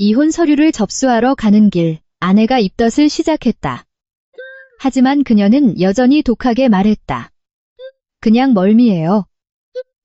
이혼 서류를 접수하러 가는 길, 아내가 입덧을 시작했다. 하지만 그녀는 여전히 독하게 말했다. 그냥 멀미예요.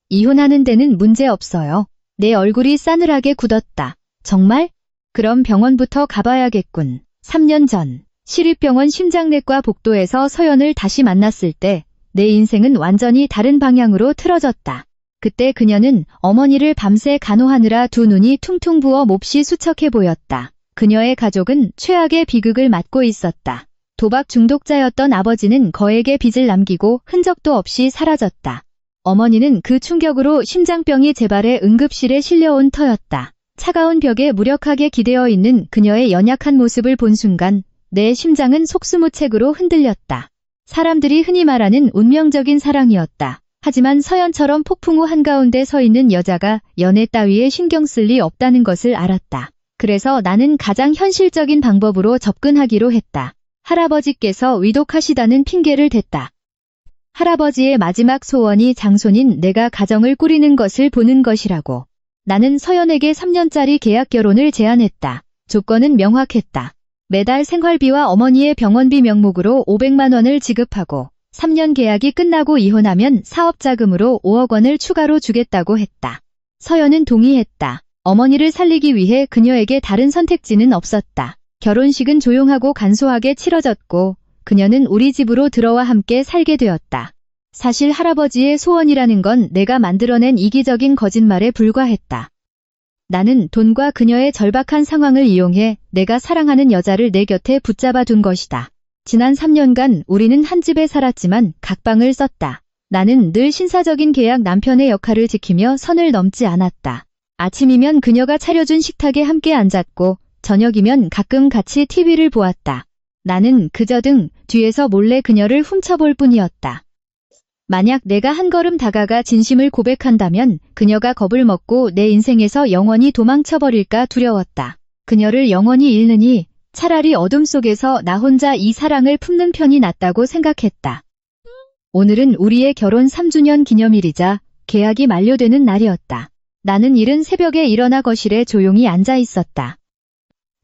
이혼하는 데는 문제 없어요. 내 얼굴이 싸늘하게 굳었다. 정말? 그럼 병원부터 가봐야겠군. 3년 전, 시립병원 심장내과 복도에서 서연을 다시 만났을 때 내 인생은 완전히 다른 방향으로 틀어졌다. 그때 그녀는 어머니를 밤새 간호하느라 두 눈이 퉁퉁 부어 몹시 수척해 보였다. 그녀의 가족은 최악의 비극을 맞고 있었다. 도박 중독자였던 아버지는 거액의 빚을 남기고 흔적도 없이 사라졌다. 어머니는 그 충격으로 심장병이 재발해 응급실에 실려온 터였다. 차가운 벽에 무력하게 기대어 있는 그녀의 연약한 모습을 본 순간 내 심장은 속수무책으로 흔들렸다. 사람들이 흔히 말하는 운명적인 사랑이었다. 하지만 서연처럼 폭풍우 한가운데 서 있는 여자가 연애 따위에 신경 쓸 리 없다는 것을 알았다. 그래서 나는 가장 현실적인 방법으로 접근하기로 했다. 할아버지께서 위독하시다는 핑계를 댔다. 할아버지의 마지막 소원이 장손인 내가 가정을 꾸리는 것을 보는 것이라고. 나는 서연에게 3년짜리 계약 결혼을 제안했다. 조건은 명확했다. 매달 생활비와 어머니의 병원비 명목으로 500만 원을 지급하고 3년 계약이 끝나고 이혼하면 사업자금으로 5억 원을 추가로 주겠다고 했다. 서연은 동의했다. 어머니를 살리기 위해 그녀에게 다른 선택지는 없었다. 결혼식은 조용하고 간소하게 치러졌고 그녀는 우리 집으로 들어와 함께 살게 되었다. 사실 할아버지의 소원이라는 건 내가 만들어낸 이기적인 거짓말에 불과했다. 나는 돈과 그녀의 절박한 상황을 이용해 내가 사랑하는 여자를 내 곁에 붙잡아 둔 것이다. 지난 3년간 우리는 한 집에 살았지만 각방을 썼다. 나는 늘 신사적인 계약 남편의 역할을 지키며 선을 넘지 않았다. 아침이면 그녀가 차려준 식탁에 함께 앉았고 저녁이면 가끔 같이 TV를 보았다. 나는 그저 등 뒤에서 몰래 그녀를 훔쳐볼 뿐이었다. 만약 내가 한 걸음 다가가 진심을 고백한다면 그녀가 겁을 먹고 내 인생에서 영원히 도망쳐버릴까 두려웠다. 그녀를 영원히 잃느니 차라리 어둠 속에서 나 혼자 이 사랑을 품는 편이 낫다고 생각했다. 오늘은 우리의 결혼 3주년 기념일이자 계약이 만료되는 날이었다. 나는 이른 새벽에 일어나 거실에 조용히 앉아 있었다.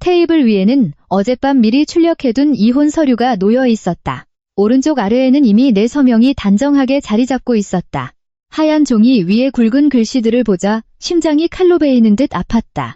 테이블 위에는 어젯밤 미리 출력해둔 이혼 서류가 놓여 있었다. 오른쪽 아래에는 이미 내 서명이 단정하게 자리 잡고 있었다. 하얀 종이 위에 굵은 글씨들을 보자 심장이 칼로 베이는 듯 아팠다.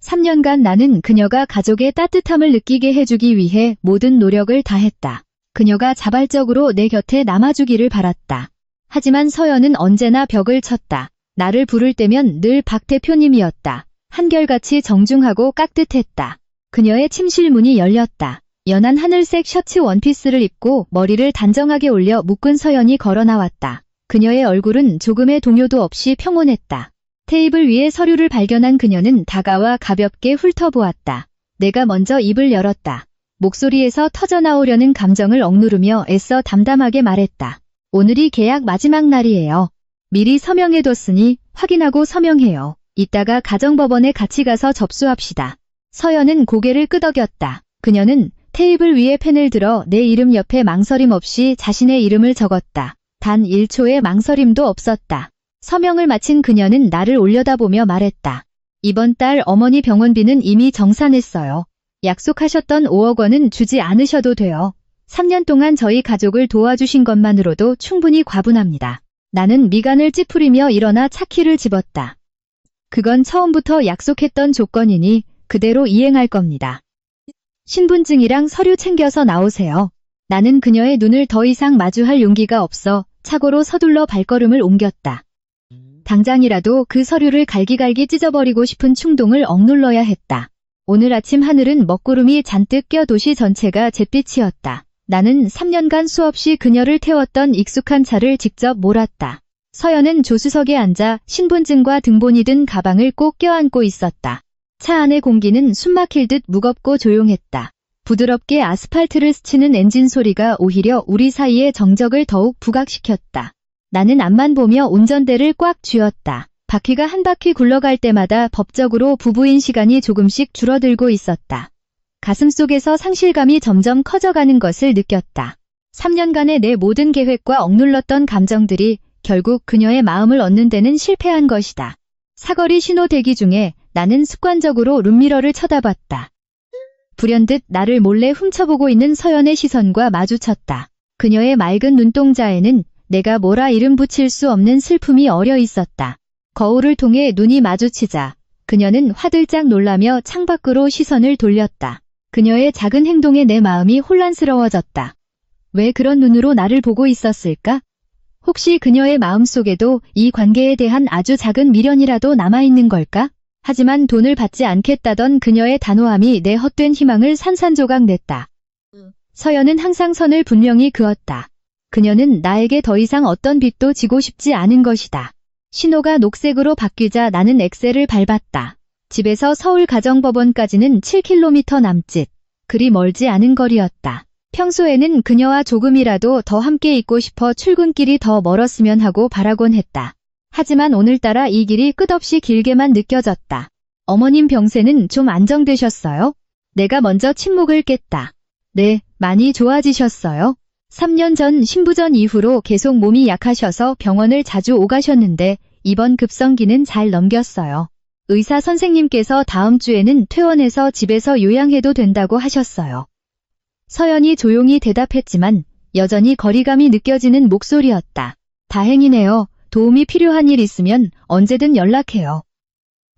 3년간 나는 그녀가 가족의 따뜻함을 느끼게 해주기 위해 모든 노력을 다했다. 그녀가 자발적으로 내 곁에 남아주기를 바랐다. 하지만 서연은 언제나 벽을 쳤다. 나를 부를 때면 늘 박 대표님이었다. 한결같이 정중하고 깍듯했다. 그녀의 침실 문이 열렸다. 연한 하늘색 셔츠 원피스를 입고 머리를 단정하게 올려 묶은 서연이 걸어 나왔다. 그녀의 얼굴은 조금의 동요도 없이 평온했다. 테이블 위에 서류를 발견한 그녀는 다가와 가볍게 훑어보았다. 내가 먼저 입을 열었다. 목소리에서 터져나오려는 감정을 억누르며 애써 담담하게 말했다. 오늘이 계약 마지막 날이에요. 미리 서명해뒀으니 확인하고 서명해요. 이따가 가정법원에 같이 가서 접수합시다. 서연은 고개를 끄덕였다. 그녀는 테이블 위에 펜을 들어 내 이름 옆에 망설임 없이 자신의 이름을 적었다. 단 1초의 망설임도 없었다. 서명을 마친 그녀는 나를 올려다보며 말했다. 이번 달 어머니 병원비는 이미 정산했어요. 약속하셨던 5억 원은 주지 않으셔도 돼요. 3년 동안 저희 가족을 도와주신 것만으로도 충분히 과분합니다. 나는 미간을 찌푸리며 일어나 차키를 집었다. 그건 처음부터 약속했던 조건이니 그대로 이행할 겁니다. 신분증이랑 서류 챙겨서 나오세요. 나는 그녀의 눈을 더 이상 마주할 용기가 없어 차고로 서둘러 발걸음을 옮겼다. 당장이라도 그 서류를 갈기갈기 찢어버리고 싶은 충동을 억눌러야 했다. 오늘 아침 하늘은 먹구름이 잔뜩 껴 도시 전체가 잿빛이었다. 나는 3년간 수없이 그녀를 태웠던 익숙한 차를 직접 몰았다. 서연은 조수석에 앉아 신분증과 등본이 든 가방을 꼭 껴안고 있었다. 차 안의 공기는 숨막힐 듯 무겁고 조용했다. 부드럽게 아스팔트를 스치는 엔진 소리가 오히려 우리 사이의 정적을 더욱 부각시켰다. 나는 앞만 보며 운전대를 꽉 쥐었다. 바퀴가 한 바퀴 굴러갈 때마다 법적으로 부부인 시간이 조금씩 줄어들고 있었다. 가슴속에서 상실감이 점점 커져가는 것을 느꼈다. 3년간의 내 모든 계획과 억눌렀던 감정들이 결국 그녀의 마음을 얻는 데는 실패한 것이다. 사거리 신호 대기 중에 나는 습관적으로 룸미러를 쳐다봤다. 불현듯 나를 몰래 훔쳐보고 있는 서연의 시선과 마주쳤다. 그녀의 맑은 눈동자에는 내가 뭐라 이름 붙일 수 없는 슬픔이 어려 있었다. 거울을 통해 눈이 마주치자 그녀는 화들짝 놀라며 창밖으로 시선을 돌렸다. 그녀의 작은 행동에 내 마음이 혼란스러워졌다. 왜 그런 눈으로 나를 보고 있었을까? 혹시 그녀의 마음속에도 이 관계에 대한 아주 작은 미련이라도 남아있는 걸까? 하지만 돈을 받지 않겠다던 그녀의 단호함이 내 헛된 희망을 산산조각 냈다. 서연은 항상 선을 분명히 그었다. 그녀는 나에게 더 이상 어떤 빚도 지고 싶지 않은 것이다. 신호가 녹색으로 바뀌자 나는 엑셀을 밟았다. 집에서 서울가정법원까지는 7km 남짓. 그리 멀지 않은 거리였다. 평소에는 그녀와 조금이라도 더 함께 있고 싶어 출근길이 더 멀었으면 하고 바라곤 했다. 하지만 오늘따라 이 길이 끝없이 길게만 느껴졌다. 어머님 병세는 좀 안정되셨어요? 내가 먼저 침묵을 깼다. 네, 많이 좋아지셨어요. 3년 전 신부전 이후로 계속 몸이 약하셔서 병원을 자주 오가셨는데 이번 급성기는 잘 넘겼어요. 의사 선생님께서 다음 주에는 퇴원해서 집에서 요양해도 된다고 하셨어요. 서연이 조용히 대답했지만 여전히 거리감이 느껴지는 목소리였다. 다행이네요. 도움이 필요한 일 있으면 언제든 연락해요.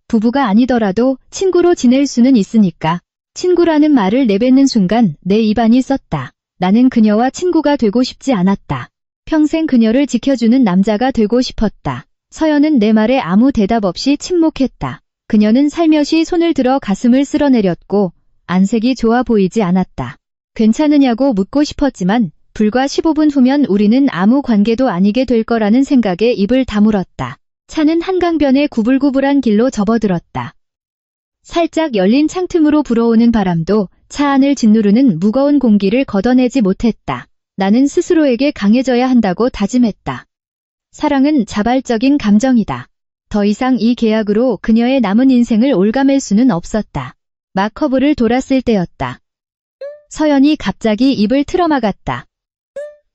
부부가 아니더라도 친구로 지낼 수는 있으니까. 친구라는 말을 내뱉는 순간 내 입안이 썼다. 나는 그녀와 친구가 되고 싶지 않았다. 평생 그녀를 지켜주는 남자가 되고 싶었다. 서연은 내 말에 아무 대답 없이 침묵했다. 그녀는 살며시 손을 들어 가슴을 쓸어내렸고 안색이 좋아 보이지 않았다. 괜찮으냐고 묻고 싶었지만 불과 15분 후면 우리는 아무 관계도 아니게 될 거라는 생각에 입을 다물었다. 차는 한강변의 구불구불한 길로 접어들었다. 살짝 열린 창틈으로 불어오는 바람도 차 안을 짓누르는 무거운 공기를 걷어내지 못했다. 나는 스스로에게 강해져야 한다고 다짐했다. 사랑은 자발적인 감정이다. 더 이상 이 계약으로 그녀의 남은 인생을 올가맬 수는 없었다. 막 커브를 돌았을 때였다. 서연이 갑자기 입을 틀어막았다.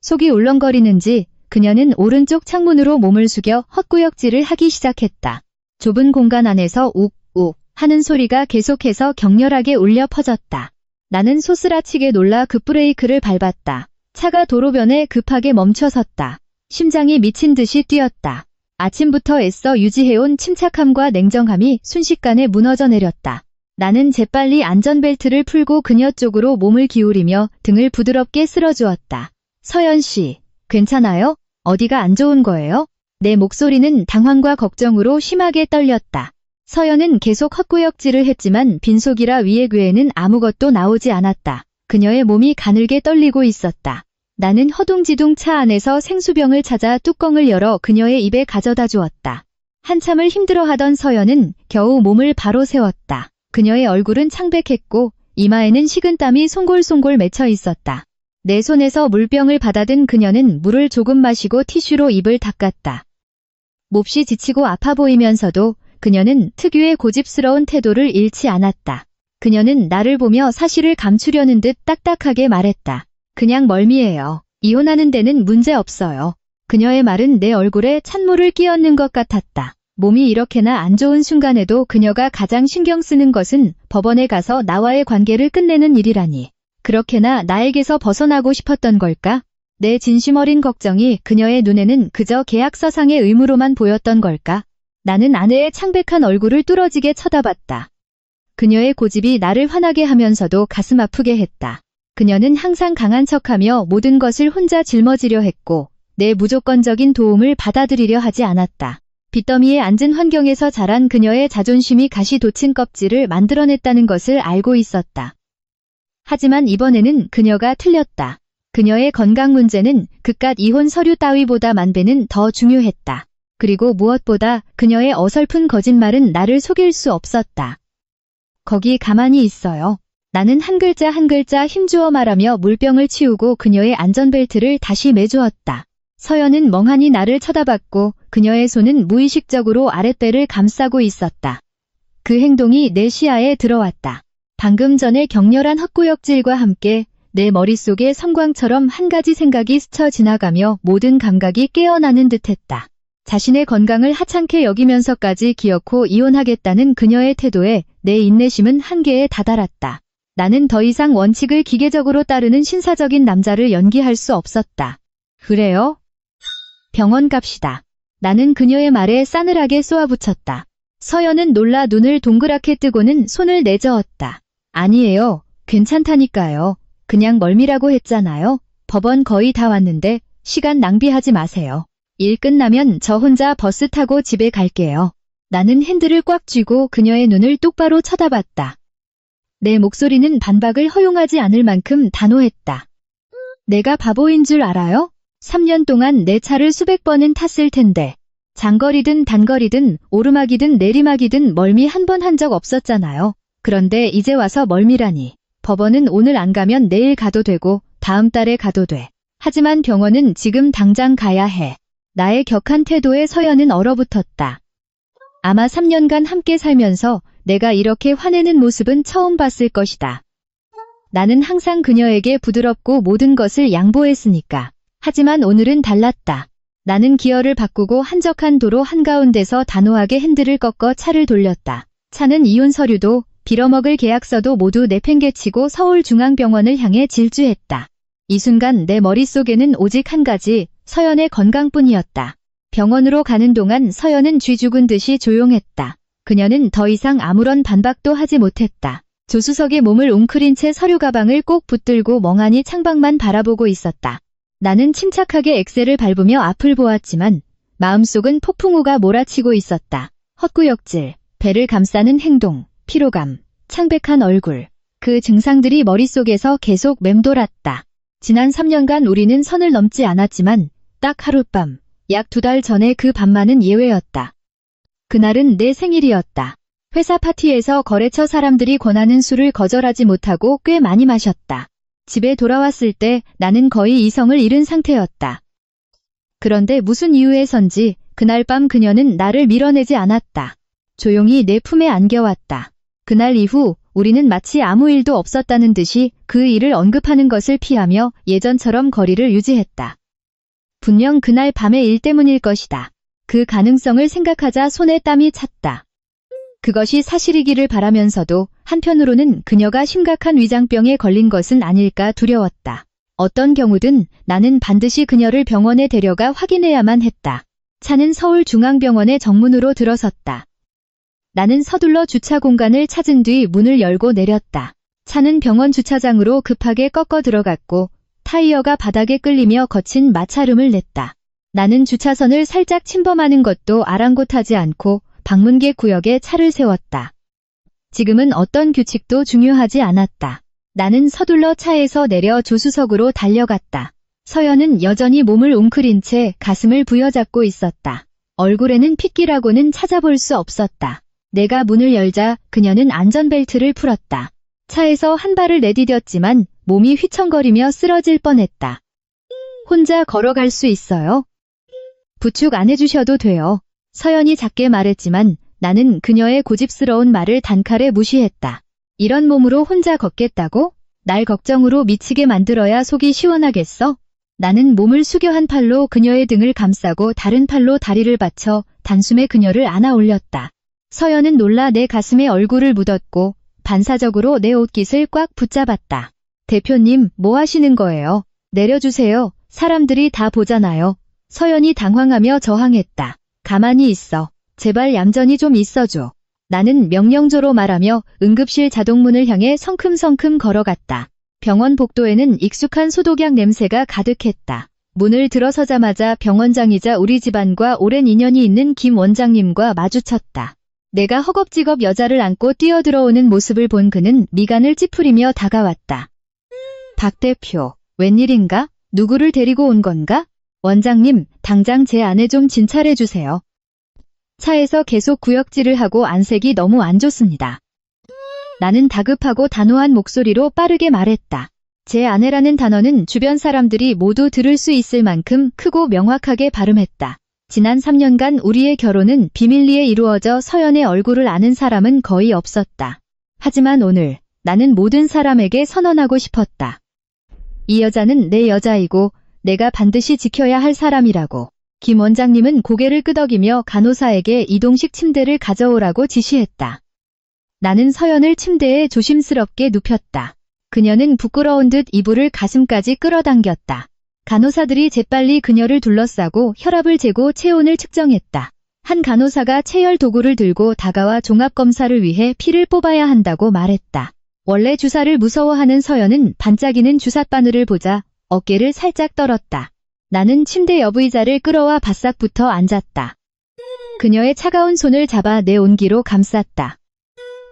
속이 울렁거리는지 그녀는 오른쪽 창문으로 몸을 숙여 헛구역질을 하기 시작했다. 좁은 공간 안에서 욱욱 하는 소리가 계속해서 격렬하게 울려 퍼졌다. 나는 소스라치게 놀라 급브레이크를 밟았다. 차가 도로변에 급하게 멈춰섰다. 심장이 미친 듯이 뛰었다. 아침부터 애써 유지해온 침착함과 냉정함이 순식간에 무너져 내렸다. 나는 재빨리 안전벨트를 풀고 그녀 쪽으로 몸을 기울이며 등을 부드럽게 쓸어주었다. 서연 씨, 괜찮아요? 어디가 안 좋은 거예요? 내 목소리는 당황과 걱정으로 심하게 떨렸다. 서연은 계속 헛구역질을 했지만 빈속이라 위의 귀에는 아무것도 나오지 않았다. 그녀의 몸이 가늘게 떨리고 있었다. 나는 허둥지둥 차 안에서 생수병을 찾아 뚜껑을 열어 그녀의 입에 가져다 주었다. 한참을 힘들어하던 서연은 겨우 몸을 바로 세웠다. 그녀의 얼굴은 창백했고 이마에는 식은땀이 송골송골 맺혀 있었다. 내 손에서 물병을 받아든 그녀는 물을 조금 마시고 티슈로 입을 닦았다. 몹시 지치고 아파 보이면서도 그녀는 특유의 고집스러운 태도를 잃지 않았다. 그녀는 나를 보며 사실을 감추려는 듯 딱딱하게 말했다. 그냥 멀미예요. 이혼하는 데는 문제 없어요. 그녀의 말은 내 얼굴에 찬물을 끼얹는 것 같았다. 몸이 이렇게나 안 좋은 순간에도 그녀가 가장 신경 쓰는 것은 법원에 가서 나와의 관계를 끝내는 일이라니. 그렇게나 나에게서 벗어나고 싶었던 걸까? 내 진심 어린 걱정이 그녀의 눈에는 그저 계약서상의 의무로만 보였던 걸까? 나는 아내의 창백한 얼굴을 뚫어지게 쳐다봤다. 그녀의 고집이 나를 화나게 하면서도 가슴 아프게 했다. 그녀는 항상 강한 척하며 모든 것을 혼자 짊어지려 했고 내 무조건적인 도움을 받아들이려 하지 않았다. 빚더미에 앉은 환경에서 자란 그녀의 자존심이 가시 돋친 껍질을 만들어냈다는 것을 알고 있었다. 하지만 이번에는 그녀가 틀렸다. 그녀의 건강 문제는 그깟 이혼 서류 따위보다 만 배는 더 중요했다. 그리고 무엇보다 그녀의 어설픈 거짓말은 나를 속일 수 없었다. 거기 가만히 있어요. 나는 한 글자 한 글자 힘주어 말하며 물병을 치우고 그녀의 안전벨트를 다시 매주었다. 서연은 멍하니 나를 쳐다봤고 그녀의 손은 무의식적으로 아랫배를 감싸고 있었다. 그 행동이 내 시야에 들어왔다. 방금 전의 격렬한 헛구역질과 함께 내 머릿속에 성광처럼 한 가지 생각이 스쳐 지나가며 모든 감각이 깨어나는 듯했다. 자신의 건강을 하찮게 여기면서까지 기어코 이혼하겠다는 그녀의 태도에 내 인내심은 한계에 다다랐다. 나는 더 이상 원칙을 기계적으로 따르는 신사적인 남자를 연기할 수 없었다. 그래요? 병원 갑시다. 나는 그녀의 말에 싸늘하게 쏘아붙였다. 서연은 놀라 눈을 동그랗게 뜨고는 손을 내저었다. 아니에요. 괜찮다니까요. 그냥 멀미라고 했잖아요. 법원 거의 다 왔는데 시간 낭비하지 마세요. 일 끝나면 저 혼자 버스 타고 집에 갈게요. 나는 핸들을 꽉 쥐고 그녀의 눈을 똑바로 쳐다봤다. 내 목소리는 반박을 허용하지 않을 만큼 단호했다. 내가 바보인 줄 알아요? 3년 동안 내 차를 수백 번은 탔을 텐데 장거리든 단거리든 오르막이든 내리막이든 멀미 한 번 한 적 없었잖아요. 그런데 이제 와서 멀미라니. 법원은 오늘 안 가면 내일 가도 되고 다음 달에 가도 돼. 하지만 병원은 지금 당장 가야 해. 나의 격한 태도에 서연은 얼어붙었다. 아마 3년간 함께 살면서 내가 이렇게 화내는 모습은 처음 봤을 것이다. 나는 항상 그녀에게 부드럽고 모든 것을 양보했으니까. 하지만 오늘은 달랐다. 나는 기어를 바꾸고 한적한 도로 한가운데서 단호하게 핸들을 꺾어 차를 돌렸다. 차는 이혼 서류도 빌어먹을 계약서도 모두 내팽개치고 서울중앙병원을 향해 질주했다. 이 순간 내 머릿속에는 오직 한 가지, 서연의 건강뿐이었다. 병원으로 가는 동안 서연은 쥐 죽은 듯이 조용했다. 그녀는 더 이상 아무런 반박도 하지 못했다. 조수석에 몸을 웅크린 채 서류 가방을 꼭 붙들고 멍하니 창밖만 바라보고 있었다. 나는 침착하게 엑셀을 밟으며 앞을 보았지만 마음속은 폭풍우가 몰아치고 있었다. 헛구역질, 배를 감싸는 행동, 피로감, 창백한 얼굴. 그 증상들이 머릿속에서 계속 맴돌았다. 지난 3년간 우리는 선을 넘지 않았지만 딱 하룻밤, 약 2달 전에 그 밤만은 예외였다. 그날은 내 생일이었다. 회사 파티에서 거래처 사람들이 권하는 술을 거절하지 못하고 꽤 많이 마셨다. 집에 돌아왔을 때 나는 거의 이성을 잃은 상태였다. 그런데 무슨 이유에선지 그날 밤 그녀는 나를 밀어내지 않았다. 조용히 내 품에 안겨왔다. 그날 이후 우리는 마치 아무 일도 없었다는 듯이 그 일을 언급하는 것을 피하며 예전처럼 거리를 유지했다. 분명 그날 밤의 일 때문일 것이다. 그 가능성을 생각하자 손에 땀이 찼다. 그것이 사실이기를 바라면서도 한편으로는 그녀가 심각한 위장병에 걸린 것은 아닐까 두려웠다. 어떤 경우든 나는 반드시 그녀를 병원에 데려가 확인해야만 했다. 차는 서울중앙병원의 정문으로 들어섰다. 나는 서둘러 주차 공간을 찾은 뒤 문을 열고 내렸다. 차는 병원 주차장으로 급하게 꺾어 들어갔고 타이어가 바닥에 끌리며 거친 마찰음을 냈다. 나는 주차선을 살짝 침범하는 것도 아랑곳하지 않고 방문객 구역에 차를 세웠다. 지금은 어떤 규칙도 중요하지 않았다. 나는 서둘러 차에서 내려 조수석으로 달려갔다. 서연은 여전히 몸을 웅크린 채 가슴을 부여잡고 있었다. 얼굴에는 핏기라고는 찾아볼 수 없었다. 내가 문을 열자 그녀는 안전벨트를 풀었다. 차에서 한 발을 내디뎠지만 몸이 휘청거리며 쓰러질 뻔했다. 혼자 걸어갈 수 있어요? 부축 안 해주셔도 돼요. 서연이 작게 말했지만 나는 그녀의 고집스러운 말을 단칼에 무시했다. 이런 몸으로 혼자 걷겠다고? 날 걱정으로 미치게 만들어야 속이 시원하겠어? 나는 몸을 숙여 한 팔로 그녀의 등을 감싸고 다른 팔로 다리를 받쳐 단숨에 그녀를 안아 올렸다. 서연은 놀라 내 가슴에 얼굴을 묻었고 반사적으로 내 옷깃을 꽉 붙잡았다. 대표님, 뭐 하시는 거예요? 내려주세요. 사람들이 다 보잖아요. 서연이 당황하며 저항했다. 가만히 있어. 제발 얌전히 좀 있어줘. 나는 명령조로 말하며 응급실 자동문을 향해 성큼성큼 걸어갔다. 병원 복도에는 익숙한 소독약 냄새가 가득했다. 문을 들어서자마자 병원장이자 우리 집안과 오랜 인연이 있는 김 원장님과 마주쳤다. 내가 허겁지겁 여자를 안고 뛰어들어오는 모습을 본 그는 미간을 찌푸리며 다가왔다. 박 대표, 웬일인가? 누구를 데리고 온 건가? 원장님, 당장 제 아내 좀 진찰해주세요. 차에서 계속 구역질을 하고 안색이 너무 안 좋습니다. 나는 다급하고 단호한 목소리로 빠르게 말했다. 제 아내라는 단어는 주변 사람들이 모두 들을 수 있을 만큼 크고 명확하게 발음했다. 지난 3년간 우리의 결혼은 비밀리에 이루어져 서연의 얼굴을 아는 사람은 거의 없었다. 하지만 오늘 나는 모든 사람에게 선언하고 싶었다. 이 여자는 내 여자이고 내가 반드시 지켜야 할 사람이라고. 김 원장님은 고개를 끄덕이며 간호사에게 이동식 침대를 가져오라고 지시했다. 나는 서연을 침대에 조심스럽게 눕혔다. 그녀는 부끄러운 듯 이불을 가슴까지 끌어당겼다. 간호사들이 재빨리 그녀를 둘러싸고 혈압을 재고 체온을 측정했다. 한 간호사가 체열 도구를 들고 다가와 종합검사를 위해 피를 뽑아야 한다고 말했다. 원래 주사를 무서워하는 서연은 반짝이는 주삿바늘을 보자 어깨를 살짝 떨었다. 나는 침대 옆의자를 끌어와 바싹 붙어 앉았다. 그녀의 차가운 손을 잡아 내 온기로 감쌌다.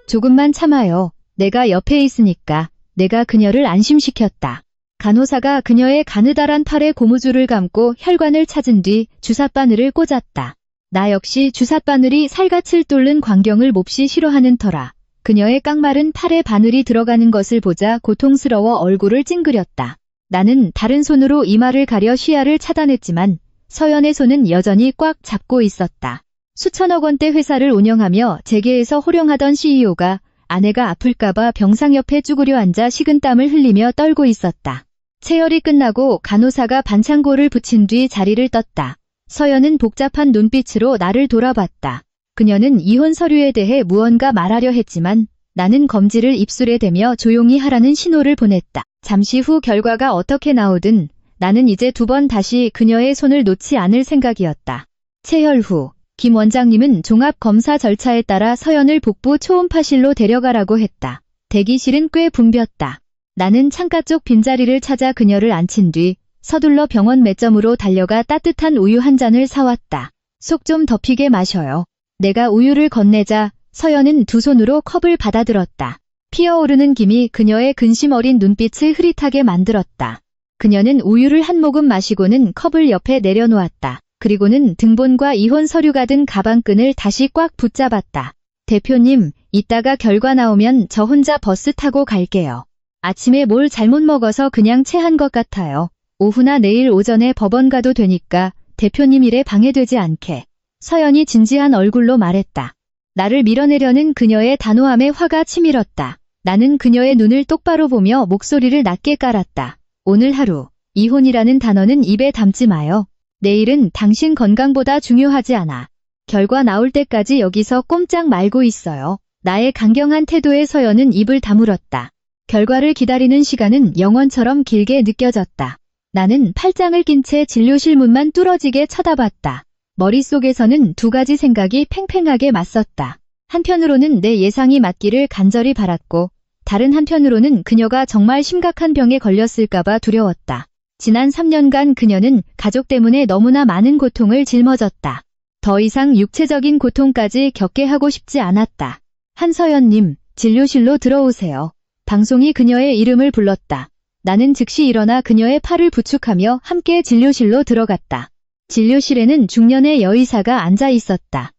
조금만 참아요. 내가 옆에 있으니까. 내가 그녀를 안심시켰다. 간호사가 그녀의 가느다란 팔에 고무줄을 감고 혈관을 찾은 뒤 주삿바늘을 꽂았다. 나 역시 주삿바늘이 살갗을 뚫는 광경을 몹시 싫어하는 터라 그녀의 깡마른 팔에 바늘이 들어가는 것을 보자 고통스러워 얼굴을 찡그렸다. 나는 다른 손으로 이마를 가려 시야를 차단했지만 서연의 손은 여전히 꽉 잡고 있었다. 수천억 원대 회사를 운영하며 재계에서 호령하던 CEO가 아내가 아플까봐 병상 옆에 쭈그려 앉아 식은땀을 흘리며 떨고 있었다. 체열이 끝나고 간호사가 반창고를 붙인 뒤 자리를 떴다. 서연은 복잡한 눈빛으로 나를 돌아봤다. 그녀는 이혼 서류에 대해 무언가 말하려 했지만 나는 검지를 입술에 대며 조용히 하라는 신호를 보냈다. 잠시 후 결과가 어떻게 나오든 나는 이제 두 번 다시 그녀의 손을 놓지 않을 생각이었다. 체열 후 김 원장님은 종합검사 절차에 따라 서연을 복부 초음파실로 데려가라고 했다. 대기실은 꽤 붐볐다. 나는 창가 쪽 빈자리를 찾아 그녀를 앉힌 뒤 서둘러 병원 매점으로 달려가 따뜻한 우유 한 잔을 사왔다. 속 좀 덮이게 마셔요. 내가 우유를 건네자 서연은 두 손으로 컵을 받아들었다. 피어오르는 김이 그녀의 근심 어린 눈빛을 흐릿하게 만들었다. 그녀는 우유를 한 모금 마시고는 컵을 옆에 내려놓았다. 그리고는 등본과 이혼 서류가 든 가방끈을 다시 꽉 붙잡았다. 대표님, 이따가 결과 나오면 저 혼자 버스 타고 갈게요. 아침에 뭘 잘못 먹어서 그냥 체한 것 같아요. 오후나 내일 오전에 법원 가도 되니까 대표님 일에 방해되지 않게. 서연이 진지한 얼굴로 말했다. 나를 밀어내려는 그녀의 단호함에 화가 치밀었다. 나는 그녀의 눈을 똑바로 보며 목소리를 낮게 깔았다. 오늘 하루, 이혼이라는 단어는 입에 담지 마요. 내일은 당신 건강보다 중요하지 않아. 결과 나올 때까지 여기서 꼼짝 말고 있어요. 나의 강경한 태도에 서연은 입을 다물었다. 결과를 기다리는 시간은 영원처럼 길게 느껴졌다. 나는 팔짱을 낀 채 진료실 문만 뚫어지게 쳐다봤다. 머릿속에서는 두 가지 생각이 팽팽하게 맞섰다. 한편으로는 내 예상이 맞기를 간절히 바랐고 다른 한편으로는 그녀가 정말 심각한 병에 걸렸을까봐 두려웠다. 지난 3년간 그녀는 가족 때문에 너무나 많은 고통을 짊어졌다. 더 이상 육체적인 고통까지 겪게 하고 싶지 않았다. 한서연님, 진료실로 들어오세요. 방송이 그녀의 이름을 불렀다. 나는 즉시 일어나 그녀의 팔을 부축하며 함께 진료실로 들어갔다. 진료실에는 중년의 여의사가 앉아 있었다.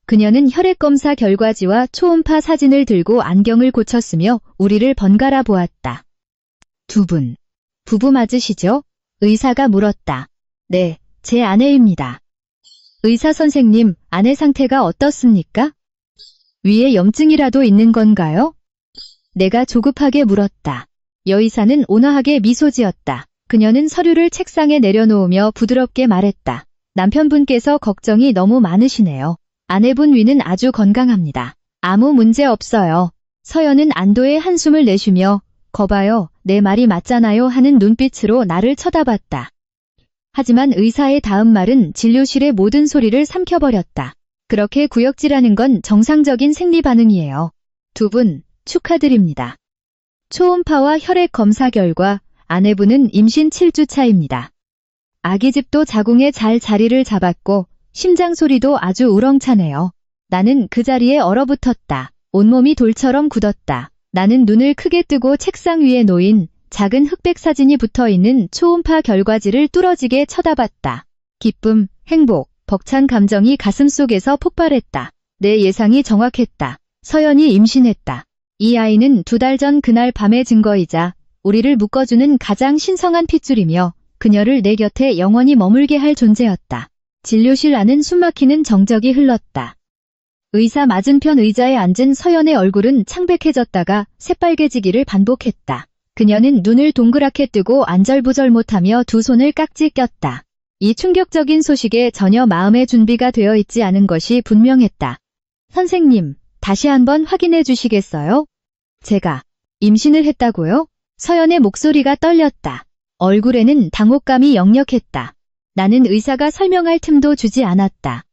그녀는 혈액검사 결과지와 초음파 사진을 들고 안경을 고쳤으며 우리를 번갈아 보았다. 두 분, 부부 맞으시죠? 의사가 물었다. 네, 제 아내입니다. 의사 선생님, 아내 상태가 어떻습니까? 위에 염증이라도 있는 건가요? 내가 조급하게 물었다. 여의사는 온화하게 미소 지었다. 그녀는 서류를 책상에 내려놓으며 부드럽게 말했다. 남편분께서 걱정이 너무 많으시네요. 아내분 위는 아주 건강합니다. 아무 문제 없어요. 서연은 안도의 한숨을 내쉬며 거봐요, 내 말이 맞잖아요 하는 눈빛으로 나를 쳐다봤다. 하지만 의사의 다음 말은 진료실의 모든 소리를 삼켜버렸다. 그렇게 구역질하는 건 정상적인 생리 반응이에요. 두 분, 축하드립니다. 초음파와 혈액 검사 결과 아내분은 임신 7주 차입니다. 아기집도 자궁에 잘 자리를 잡았고 심장 소리도 아주 우렁차네요. 나는 그 자리에 얼어붙었다. 온몸이 돌처럼 굳었다. 나는 눈을 크게 뜨고 책상 위에 놓인 작은 흑백 사진이 붙어있는 초음파 결과지를 뚫어지게 쳐다봤다. 기쁨, 행복, 벅찬 감정이 가슴속에서 폭발했다. 내 예상이 정확했다. 서연이 임신했다. 이 아이는 2달 전 그날 밤의 증거이자 우리를 묶어주는 가장 신성한 핏줄이며 그녀를 내 곁에 영원히 머물게 할 존재였다. 진료실 안은 숨막히는 정적이 흘렀다. 의사 맞은편 의자에 앉은 서연의 얼굴은 창백해졌다가 새빨개지기를 반복했다. 그녀는 눈을 동그랗게 뜨고 안절부절 못하며 두 손을 깍지 꼈다. 이 충격적인 소식에 전혀 마음의 준비가 되어 있지 않은 것이 분명했다. 선생님, 다시 한번 확인해 주시겠어요? 제가 임신을 했다고요? 서연의 목소리가 떨렸다. 얼굴에는 당혹감이 역력했다. 나는 의사가 설명할 틈도 주지 않았다.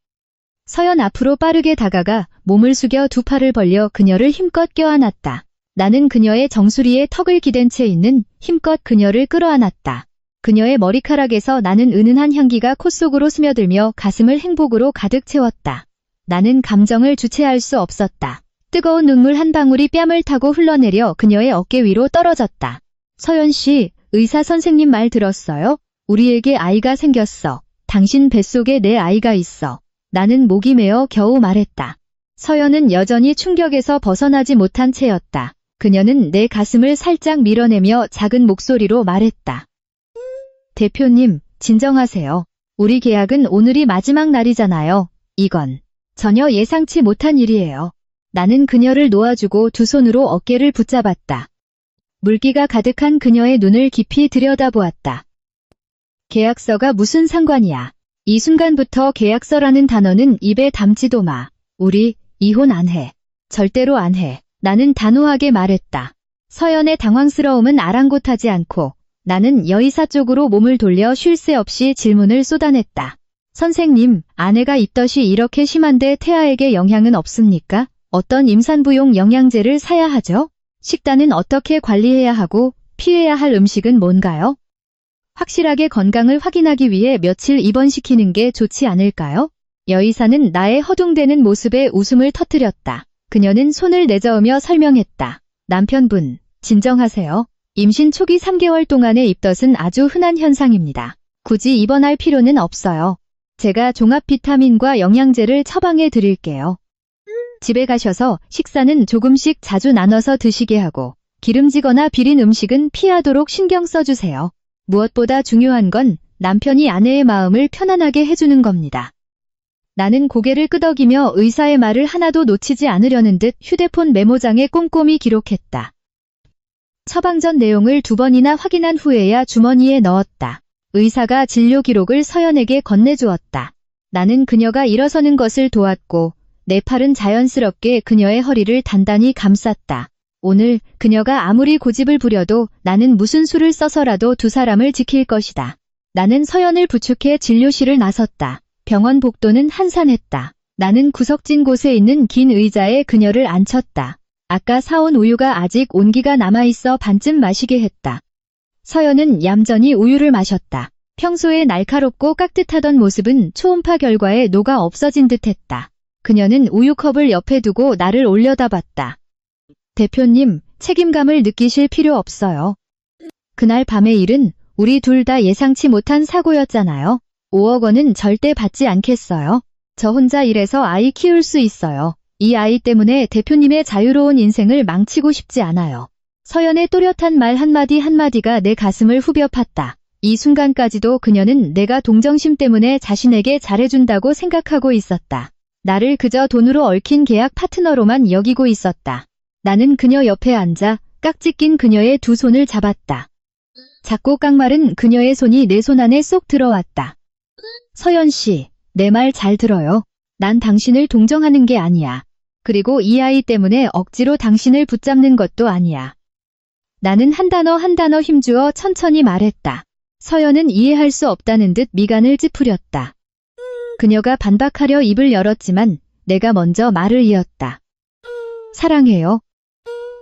서연 앞으로 빠르게 다가가 몸을 숙여 두 팔을 벌려 그녀를 힘껏 껴안았다. 나는 그녀의 정수리에 턱을 기댄 채 있는 힘껏 그녀를 끌어안았다. 그녀의 머리카락에서 나는 은은한 향기가 콧속으로 스며들며 가슴을 행복으로 가득 채웠다. 나는 감정을 주체할 수 없었다. 뜨거운 눈물 한 방울이 뺨을 타고 흘러내려 그녀의 어깨 위로 떨어졌다. 서연 씨, 의사 선생님 말 들었어요? 우리에게 아이가 생겼어. 당신 뱃속에 내 아이가 있어. 나는 목이 메어 겨우 말했다. 서연은 여전히 충격에서 벗어나지 못한 채였다. 그녀는 내 가슴을 살짝 밀어내며 작은 목소리로 말했다. 대표님, 진정하세요. 우리 계약은 오늘이 마지막 날이잖아요. 이건 전혀 예상치 못한 일이에요. 나는 그녀를 놓아주고 두 손으로 어깨를 붙잡았다. 물기가 가득한 그녀의 눈을 깊이 들여다보았다. 계약서가 무슨 상관이야. 이 순간부터 계약서라는 단어는 입에 담지도 마. 우리 이혼 안 해. 절대로 안 해. 나는 단호하게 말했다. 서연의 당황스러움은 아랑곳하지 않고 나는 여의사 쪽으로 몸을 돌려 쉴 새 없이 질문을 쏟아냈다. 선생님, 아내가 입덧이 이렇게 심한데 태아에게 영향은 없습니까? 어떤 임산부용 영양제를 사야 하죠? 식단은 어떻게 관리해야 하고 피해야 할 음식은 뭔가요? 확실하게 건강을 확인하기 위해 며칠 입원시키는 게 좋지 않을까요? 여의사는 나의 허둥대는 모습에 웃음을 터뜨렸다. 그녀는 손을 내저으며 설명했다. 남편분, 진정하세요. 임신 초기 3개월 동안의 입덧은 아주 흔한 현상입니다. 굳이 입원할 필요는 없어요. 제가 종합 비타민과 영양제를 처방해 드릴게요. 집에 가셔서 식사는 조금씩 자주 나눠서 드시게 하고 기름지거나 비린 음식은 피하도록 신경 써주세요. 무엇보다 중요한 건 남편이 아내의 마음을 편안하게 해주는 겁니다. 나는 고개를 끄덕이며 의사의 말을 하나도 놓치지 않으려는 듯 휴대폰 메모장에 꼼꼼히 기록했다. 처방 전 내용을 2번이나 확인한 후에야 주머니에 넣었다. 의사가 진료 기록을 서연에게 건네주었다. 나는 그녀가 일어서는 것을 도왔고 내 팔은 자연스럽게 그녀의 허리를 단단히 감쌌다. 오늘 그녀가 아무리 고집을 부려도 나는 무슨 수를 써서라도 두 사람을 지킬 것이다. 나는 서연을 부축해 진료실을 나섰다. 병원 복도는 한산했다. 나는 구석진 곳에 있는 긴 의자에 그녀를 앉혔다. 아까 사온 우유가 아직 온기가 남아있어 반쯤 마시게 했다. 서연은 얌전히 우유를 마셨다. 평소에 날카롭고 깍듯하던 모습은 초음파 결과에 녹아 없어진 듯했다. 그녀는 우유컵을 옆에 두고 나를 올려다봤다. 대표님, 책임감을 느끼실 필요 없어요. 그날 밤의 일은 우리 둘 다 예상치 못한 사고였잖아요. 5억 원은 절대 받지 않겠어요. 저 혼자 일해서 아이 키울 수 있어요. 이 아이 때문에 대표님의 자유로운 인생을 망치고 싶지 않아요. 서연의 또렷한 말 한마디 한마디가 내 가슴을 후벼 팠다. 이 순간까지도 그녀는 내가 동정심 때문에 자신에게 잘해준다고 생각하고 있었다. 나를 그저 돈으로 얽힌 계약 파트너로만 여기고 있었다. 나는 그녀 옆에 앉아 깍지 낀 그녀의 두 손을 잡았다. 작고 깡마른 그녀의 손이 내 손 안에 쏙 들어왔다. 서연 씨, 내 말 잘 들어요. 난 당신을 동정하는 게 아니야. 그리고 이 아이 때문에 억지로 당신을 붙잡는 것도 아니야. 나는 한 단어 한 단어 힘주어 천천히 말했다. 서연은 이해할 수 없다는 듯 미간을 찌푸렸다. 그녀가 반박하려 입을 열었지만 내가 먼저 말을 이었다. 사랑해요.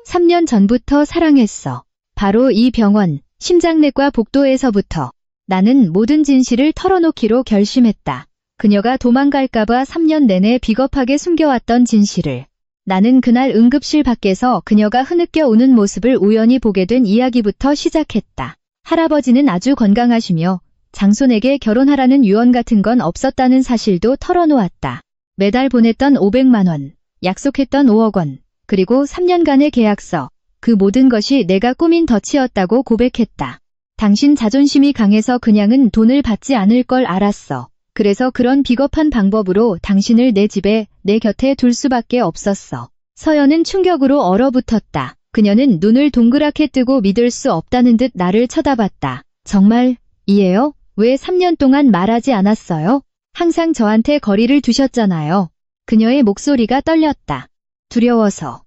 3년 전부터 사랑했어. 바로 이 병원, 심장내과 복도에서부터. 나는 모든 진실을 털어놓기로 결심했다. 그녀가 도망갈까봐 3년 내내 비겁하게 숨겨왔던 진실을. 나는 그날 응급실 밖에서 그녀가 흐느껴 우는 모습을 우연히 보게 된 이야기부터 시작했다. 할아버지는 아주 건강하시며 장손에게 결혼하라는 유언 같은 건 없었다는 사실도 털어놓았다. 매달 보냈던 500만 원, 약속했던 5억 원, 그리고 3년간의 계약서, 그 모든 것이 내가 꾸민 덫이었다고 고백했다. 당신 자존심이 강해서 그냥은 돈을 받지 않을 걸 알았어. 그래서 그런 비겁한 방법으로 당신을 내 집에, 내 곁에 둘 수밖에 없었어. 서연은 충격으로 얼어붙었다. 그녀는 눈을 동그랗게 뜨고 믿을 수 없다는 듯 나를 쳐다봤다. 정말, 이에요? 왜 3년 동안 말하지 않았어요? 항상 저한테 거리를 두셨잖아요. 그녀의 목소리가 떨렸다. 두려워서.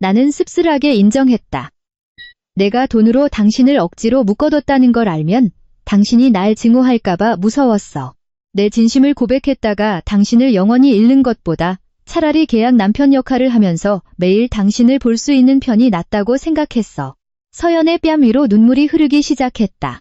나는 씁쓸하게 인정했다. 내가 돈으로 당신을 억지로 묶어뒀다는 걸 알면 당신이 날 증오할까봐 무서웠어. 내 진심을 고백했다가 당신을 영원히 잃는 것보다 차라리 계약 남편 역할을 하면서 매일 당신을 볼 수 있는 편이 낫다고 생각했어. 서연의 뺨 위로 눈물이 흐르기 시작했다.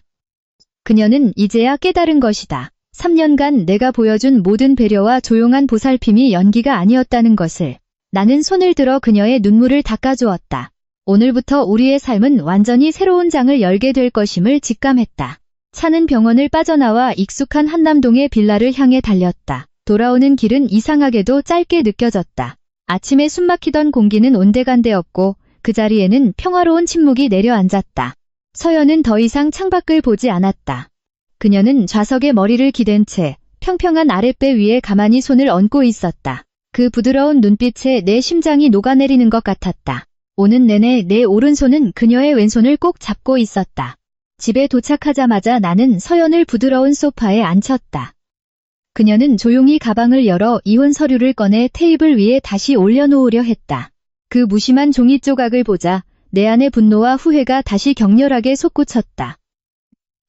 그녀는 이제야 깨달은 것이다. 3년간 내가 보여준 모든 배려와 조용한 보살핌이 연기가 아니었다는 것을. 나는 손을 들어 그녀의 눈물을 닦아주었다. 오늘부터 우리의 삶은 완전히 새로운 장을 열게 될 것임을 직감했다. 차는 병원을 빠져나와 익숙한 한남동의 빌라를 향해 달렸다. 돌아오는 길은 이상하게도 짧게 느껴졌다. 아침에 숨막히던 공기는 온데간데없고 그 자리에는 평화로운 침묵이 내려앉았다. 서연은 더 이상 창밖을 보지 않았다. 그녀는 좌석에 머리를 기댄 채 평평한 아랫배 위에 가만히 손을 얹고 있었다. 그 부드러운 눈빛에 내 심장이 녹아내리는 것 같았다. 오는 내내 내 오른손은 그녀의 왼손을 꼭 잡고 있었다. 집에 도착하자마자 나는 서연을 부드러운 소파에 앉혔다. 그녀는 조용히 가방을 열어 이혼 서류를 꺼내 테이블 위에 다시 올려놓으려 했다. 그 무심한 종이 조각을 보자 내 안의 분노와 후회가 다시 격렬하게 솟구쳤다.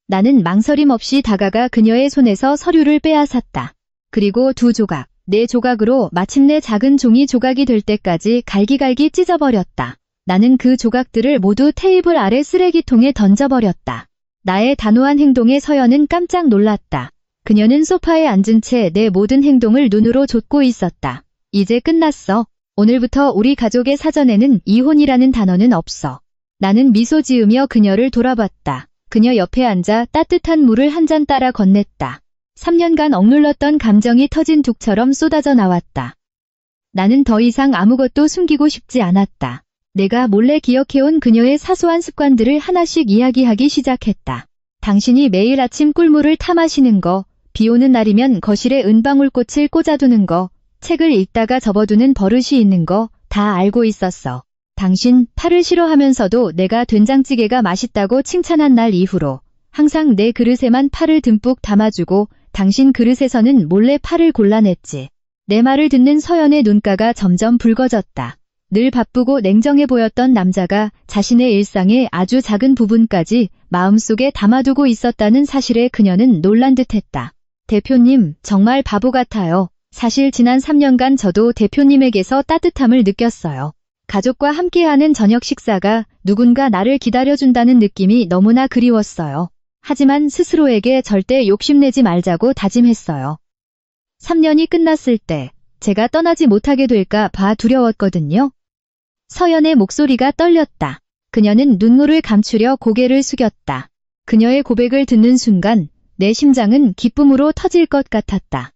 나는 망설임 없이 다가가 그녀의 손에서 서류를 빼앗았다. 그리고 두 조각, 네 조각으로 마침내 작은 종이 조각이 될 때까지 갈기갈기 찢어버렸다. 나는 그 조각들을 모두 테이블 아래 쓰레기통에 던져버렸다. 나의 단호한 행동에 서연은 깜짝 놀랐다. 그녀는 소파에 앉은 채 내 모든 행동을 눈으로 좇고 있었다. 이제 끝났어. 오늘부터 우리 가족의 사전에는 이혼이라는 단어는 없어. 나는 미소 지으며 그녀를 돌아봤다. 그녀 옆에 앉아 따뜻한 물을 한 잔 따라 건넸다. 3년간 억눌렀던 감정이 터진 둑처럼 쏟아져 나왔다. 나는 더 이상 아무것도 숨기고 싶지 않았다. 내가 몰래 기억해온 그녀의 사소한 습관들을 하나씩 이야기하기 시작했다. 당신이 매일 아침 꿀물을 타 마시는 거, 비 오는 날이면 거실에 은방울꽃을 꽂아두는 거, 책을 읽다가 접어두는 버릇이 있는 거 다 알고 있었어. 당신 파를 싫어하면서도 내가 된장찌개가 맛있다고 칭찬한 날 이후로 항상 내 그릇에만 파를 듬뿍 담아주고 당신 그릇에서는 몰래 파를 골라냈지. 내 말을 듣는 서연의 눈가가 점점 붉어졌다. 늘 바쁘고 냉정해 보였던 남자가 자신의 일상의 아주 작은 부분까지 마음속에 담아두고 있었다는 사실에 그녀는 놀란 듯했다. 대표님, 정말 바보 같아요. 사실 지난 3년간 저도 대표님에게서 따뜻함을 느꼈어요. 가족과 함께하는 저녁 식사가 누군가 나를 기다려준다는 느낌이 너무나 그리웠어요. 하지만 스스로에게 절대 욕심내지 말자고 다짐했어요. 3년이 끝났을 때 제가 떠나지 못하게 될까 봐 두려웠거든요. 서연의 목소리가 떨렸다. 그녀는 눈물을 감추려 고개를 숙였다. 그녀의 고백을 듣는 순간 내 심장은 기쁨으로 터질 것 같았다.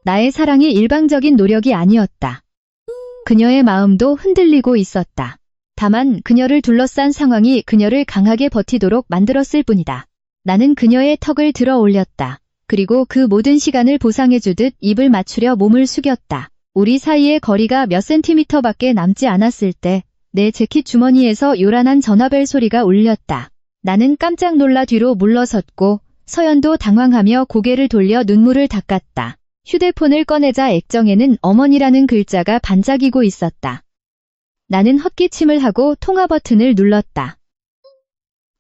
나의 사랑이 일방적인 노력이 아니었다. 그녀의 마음도 흔들리고 있었다. 다만 그녀를 둘러싼 상황이 그녀를 강하게 버티도록 만들었을 뿐이다. 나는 그녀의 턱을 들어 올렸다. 그리고 그 모든 시간을 보상해주듯 입을 맞추려 몸을 숙였다. 우리 사이의 거리가 몇 센티미터밖에 남지 않았을 때 내 재킷 주머니에서 요란한 전화벨 소리가 울렸다. 나는 깜짝 놀라 뒤로 물러섰고 서연도 당황하며 고개를 돌려 눈물을 닦았다. 휴대폰을 꺼내자 액정에는 어머니라는 글자가 반짝이고 있었다. 나는 헛기침을 하고 통화 버튼을 눌렀다.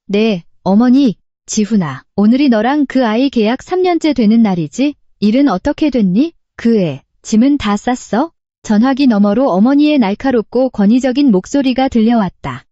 네, 어머니, 지훈아, 오늘이 너랑 그 아이 계약 3년째 되는 날이지? 일은 어떻게 됐니? 그 애, 짐은 다 쌌어? 전화기 너머로 어머니의 날카롭고 권위적인 목소리가 들려왔다.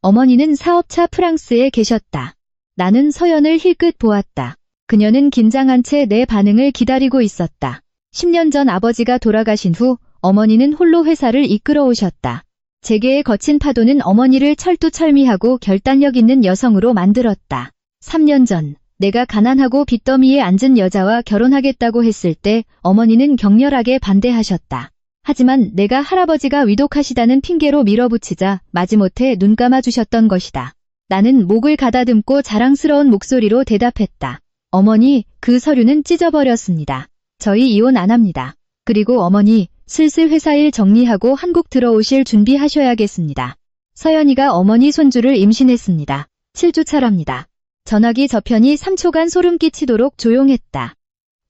어머니는 사업차 프랑스에 계셨다. 나는 서연을 힐끗 보았다. 그녀는 긴장한 채 내 반응을 기다리고 있었다. 10년 전 아버지가 돌아가신 후 어머니는 홀로 회사를 이끌어 오셨다. 재계의 거친 파도는 어머니를 철두철미하고 결단력 있는 여성으로 만들었다. 3년 전 내가 가난하고 빚더미에 앉은 여자와 결혼하겠다고 했을 때 어머니는 격렬하게 반대하셨다. 하지만 내가 할아버지가 위독하시다는 핑계로 밀어붙이자 마지못해 눈 감아주셨던 것이다. 나는 목을 가다듬고 자랑스러운 목소리로 대답했다. 어머니, 그 서류는 찢어버렸습니다. 저희 이혼 안 합니다. 그리고 어머니, 슬슬 회사 일 정리하고 한국 들어오실 준비하셔야겠습니다. 서연이가 어머니 손주를 임신했습니다. 7주 차랍니다. 전화기 저편이 3초간 소름 끼치도록 조용했다.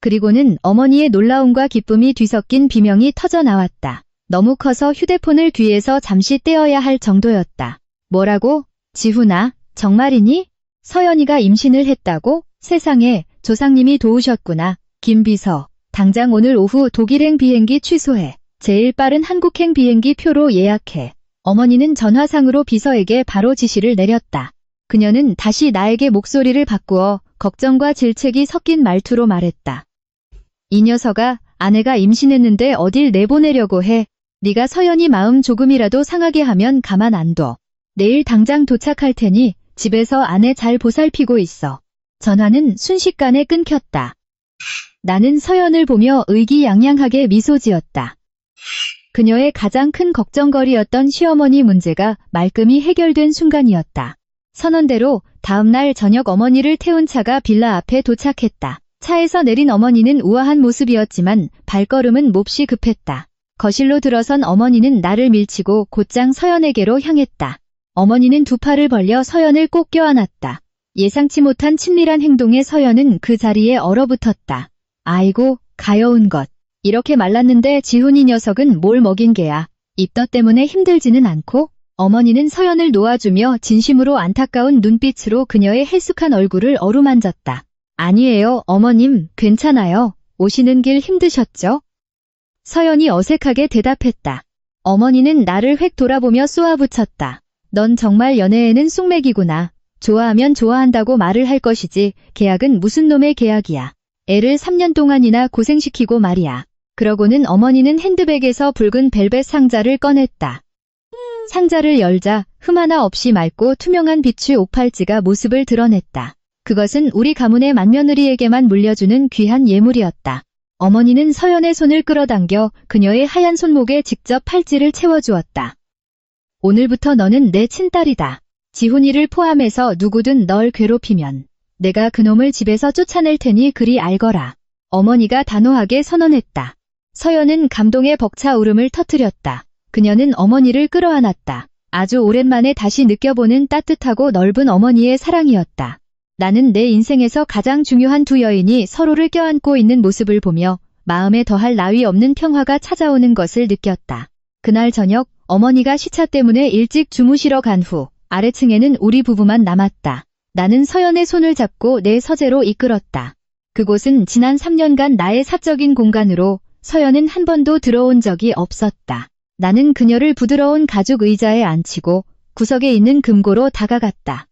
그리고는 어머니의 놀라움과 기쁨이 뒤섞인 비명이 터져 나왔다. 너무 커서 휴대폰을 귀에서 잠시 떼어야 할 정도였다. 뭐라고? 지훈아, 정말이니? 서연이가 임신을 했다고? 세상에, 조상님이 도우셨구나. 김비서, 당장 오늘 오후 독일행 비행기 취소해. 제일 빠른 한국행 비행기 표로 예약해. 어머니는 전화상으로 비서에게 바로 지시를 내렸다. 그녀는 다시 나에게 목소리를 바꾸어 걱정과 질책이 섞인 말투로 말했다. 이 녀석아, 아내가 임신했는데 어딜 내보내려고 해. 네가 서연이 마음 조금이라도 상하게 하면 가만 안 둬. 내일 당장 도착할 테니 집에서 아내 잘 보살피고 있어. 전화는 순식간에 끊겼다. 나는 서연을 보며 의기양양하게 미소 지었다. 그녀의 가장 큰 걱정거리였던 시어머니 문제가 말끔히 해결된 순간이었다. 선언대로 다음날 저녁 어머니를 태운 차가 빌라 앞에 도착했다. 차에서 내린 어머니는 우아한 모습이었지만 발걸음은 몹시 급했다. 거실로 들어선 어머니는 나를 밀치고 곧장 서연에게로 향했다. 어머니는 두 팔을 벌려 서연을 꼭 껴안았다. 예상치 못한 친밀한 행동에 서연은 그 자리에 얼어붙었다. 아이고, 가여운 것. 이렇게 말랐는데 지훈이 녀석은 뭘 먹인 게야. 입덧 때문에 힘들지는 않고? 어머니는 서연을 놓아주며 진심으로 안타까운 눈빛으로 그녀의 헬쑥한 얼굴을 어루만졌다. 아니에요, 어머님, 괜찮아요. 오시는 길 힘드셨죠? 서연이 어색하게 대답했다. 어머니는 나를 획 돌아보며 쏘아붙였다. 넌 정말 연애에는 쑥맥이구나. 좋아하면 좋아한다고 말을 할 것이지 계약은 무슨 놈의 계약이야. 애를 3년 동안이나 고생시키고 말이야. 그러고는 어머니는 핸드백에서 붉은 벨벳 상자를 꺼냈다. 상자를 열자 흠 하나 없이 맑고 투명한 빛의 옥팔찌가 모습을 드러냈다. 그것은 우리 가문의 맏며느리에게만 물려주는 귀한 예물이었다. 어머니는 서연의 손을 끌어당겨 그녀의 하얀 손목에 직접 팔찌를 채워주었다. 오늘부터 너는 내 친딸이다. 지훈이를 포함해서 누구든 널 괴롭히면 내가 그놈을 집에서 쫓아낼 테니 그리 알거라. 어머니가 단호하게 선언했다. 서연은 감동에 벅차 울음을 터뜨렸다. 그녀는 어머니를 끌어안았다. 아주 오랜만에 다시 느껴보는 따뜻하고 넓은 어머니의 사랑이었다. 나는 내 인생에서 가장 중요한 두 여인이 서로를 껴안고 있는 모습을 보며 마음에 더할 나위 없는 평화가 찾아오는 것을 느꼈다. 그날 저녁 어머니가 시차 때문에 일찍 주무시러 간 후 아래층에는 우리 부부만 남았다. 나는 서연의 손을 잡고 내 서재로 이끌었다. 그곳은 지난 3년간 나의 사적인 공간으로 서연은 한 번도 들어온 적이 없었다. 나는 그녀를 부드러운 가죽 의자에 앉히고 구석에 있는 금고로 다가갔다.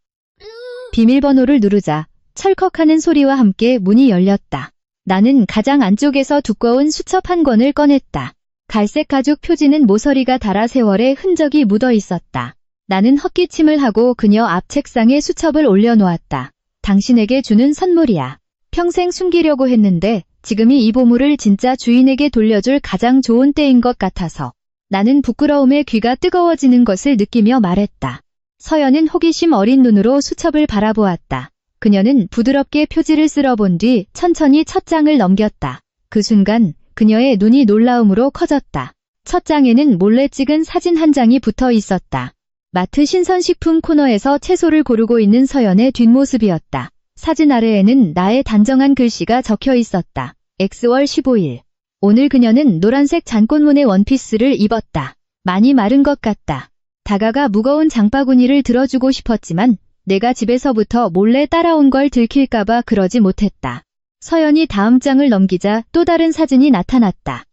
비밀번호를 누르자 철컥하는 소리와 함께 문이 열렸다. 나는 가장 안쪽에서 두꺼운 수첩 한 권을 꺼냈다. 갈색 가죽 표지는 모서리가 닳아 세월의 흔적이 묻어 있었다. 나는 헛기침을 하고 그녀 앞 책상에 수첩을 올려놓았다. 당신에게 주는 선물이야. 평생 숨기려고 했는데 지금이 이 보물을 진짜 주인에게 돌려줄 가장 좋은 때인 것 같아서. 나는 부끄러움에 귀가 뜨거워지는 것을 느끼며 말했다. 서연은 호기심 어린 눈으로 수첩을 바라보았다. 그녀는 부드럽게 표지를 쓸어본 뒤 천천히 첫 장을 넘겼다. 그 순간 그녀의 눈이 놀라움으로 커졌다. 첫 장에는 몰래 찍은 사진 한 장이 붙어 있었다. 마트 신선식품 코너에서 채소를 고르고 있는 서연의 뒷모습이었다. 사진 아래에는 나의 단정한 글씨가 적혀 있었다. X월 15일. 오늘 그녀는 노란색 잔꽃무늬 원피스를 입었다. 많이 마른 것 같다. 다가가 무거운 장바구니를 들어주고 싶었지만 내가 집에서부터 몰래 따라온 걸 들킬까봐 그러지 못했다. 서연이 다음 장을 넘기자 또 다른 사진이 나타났다.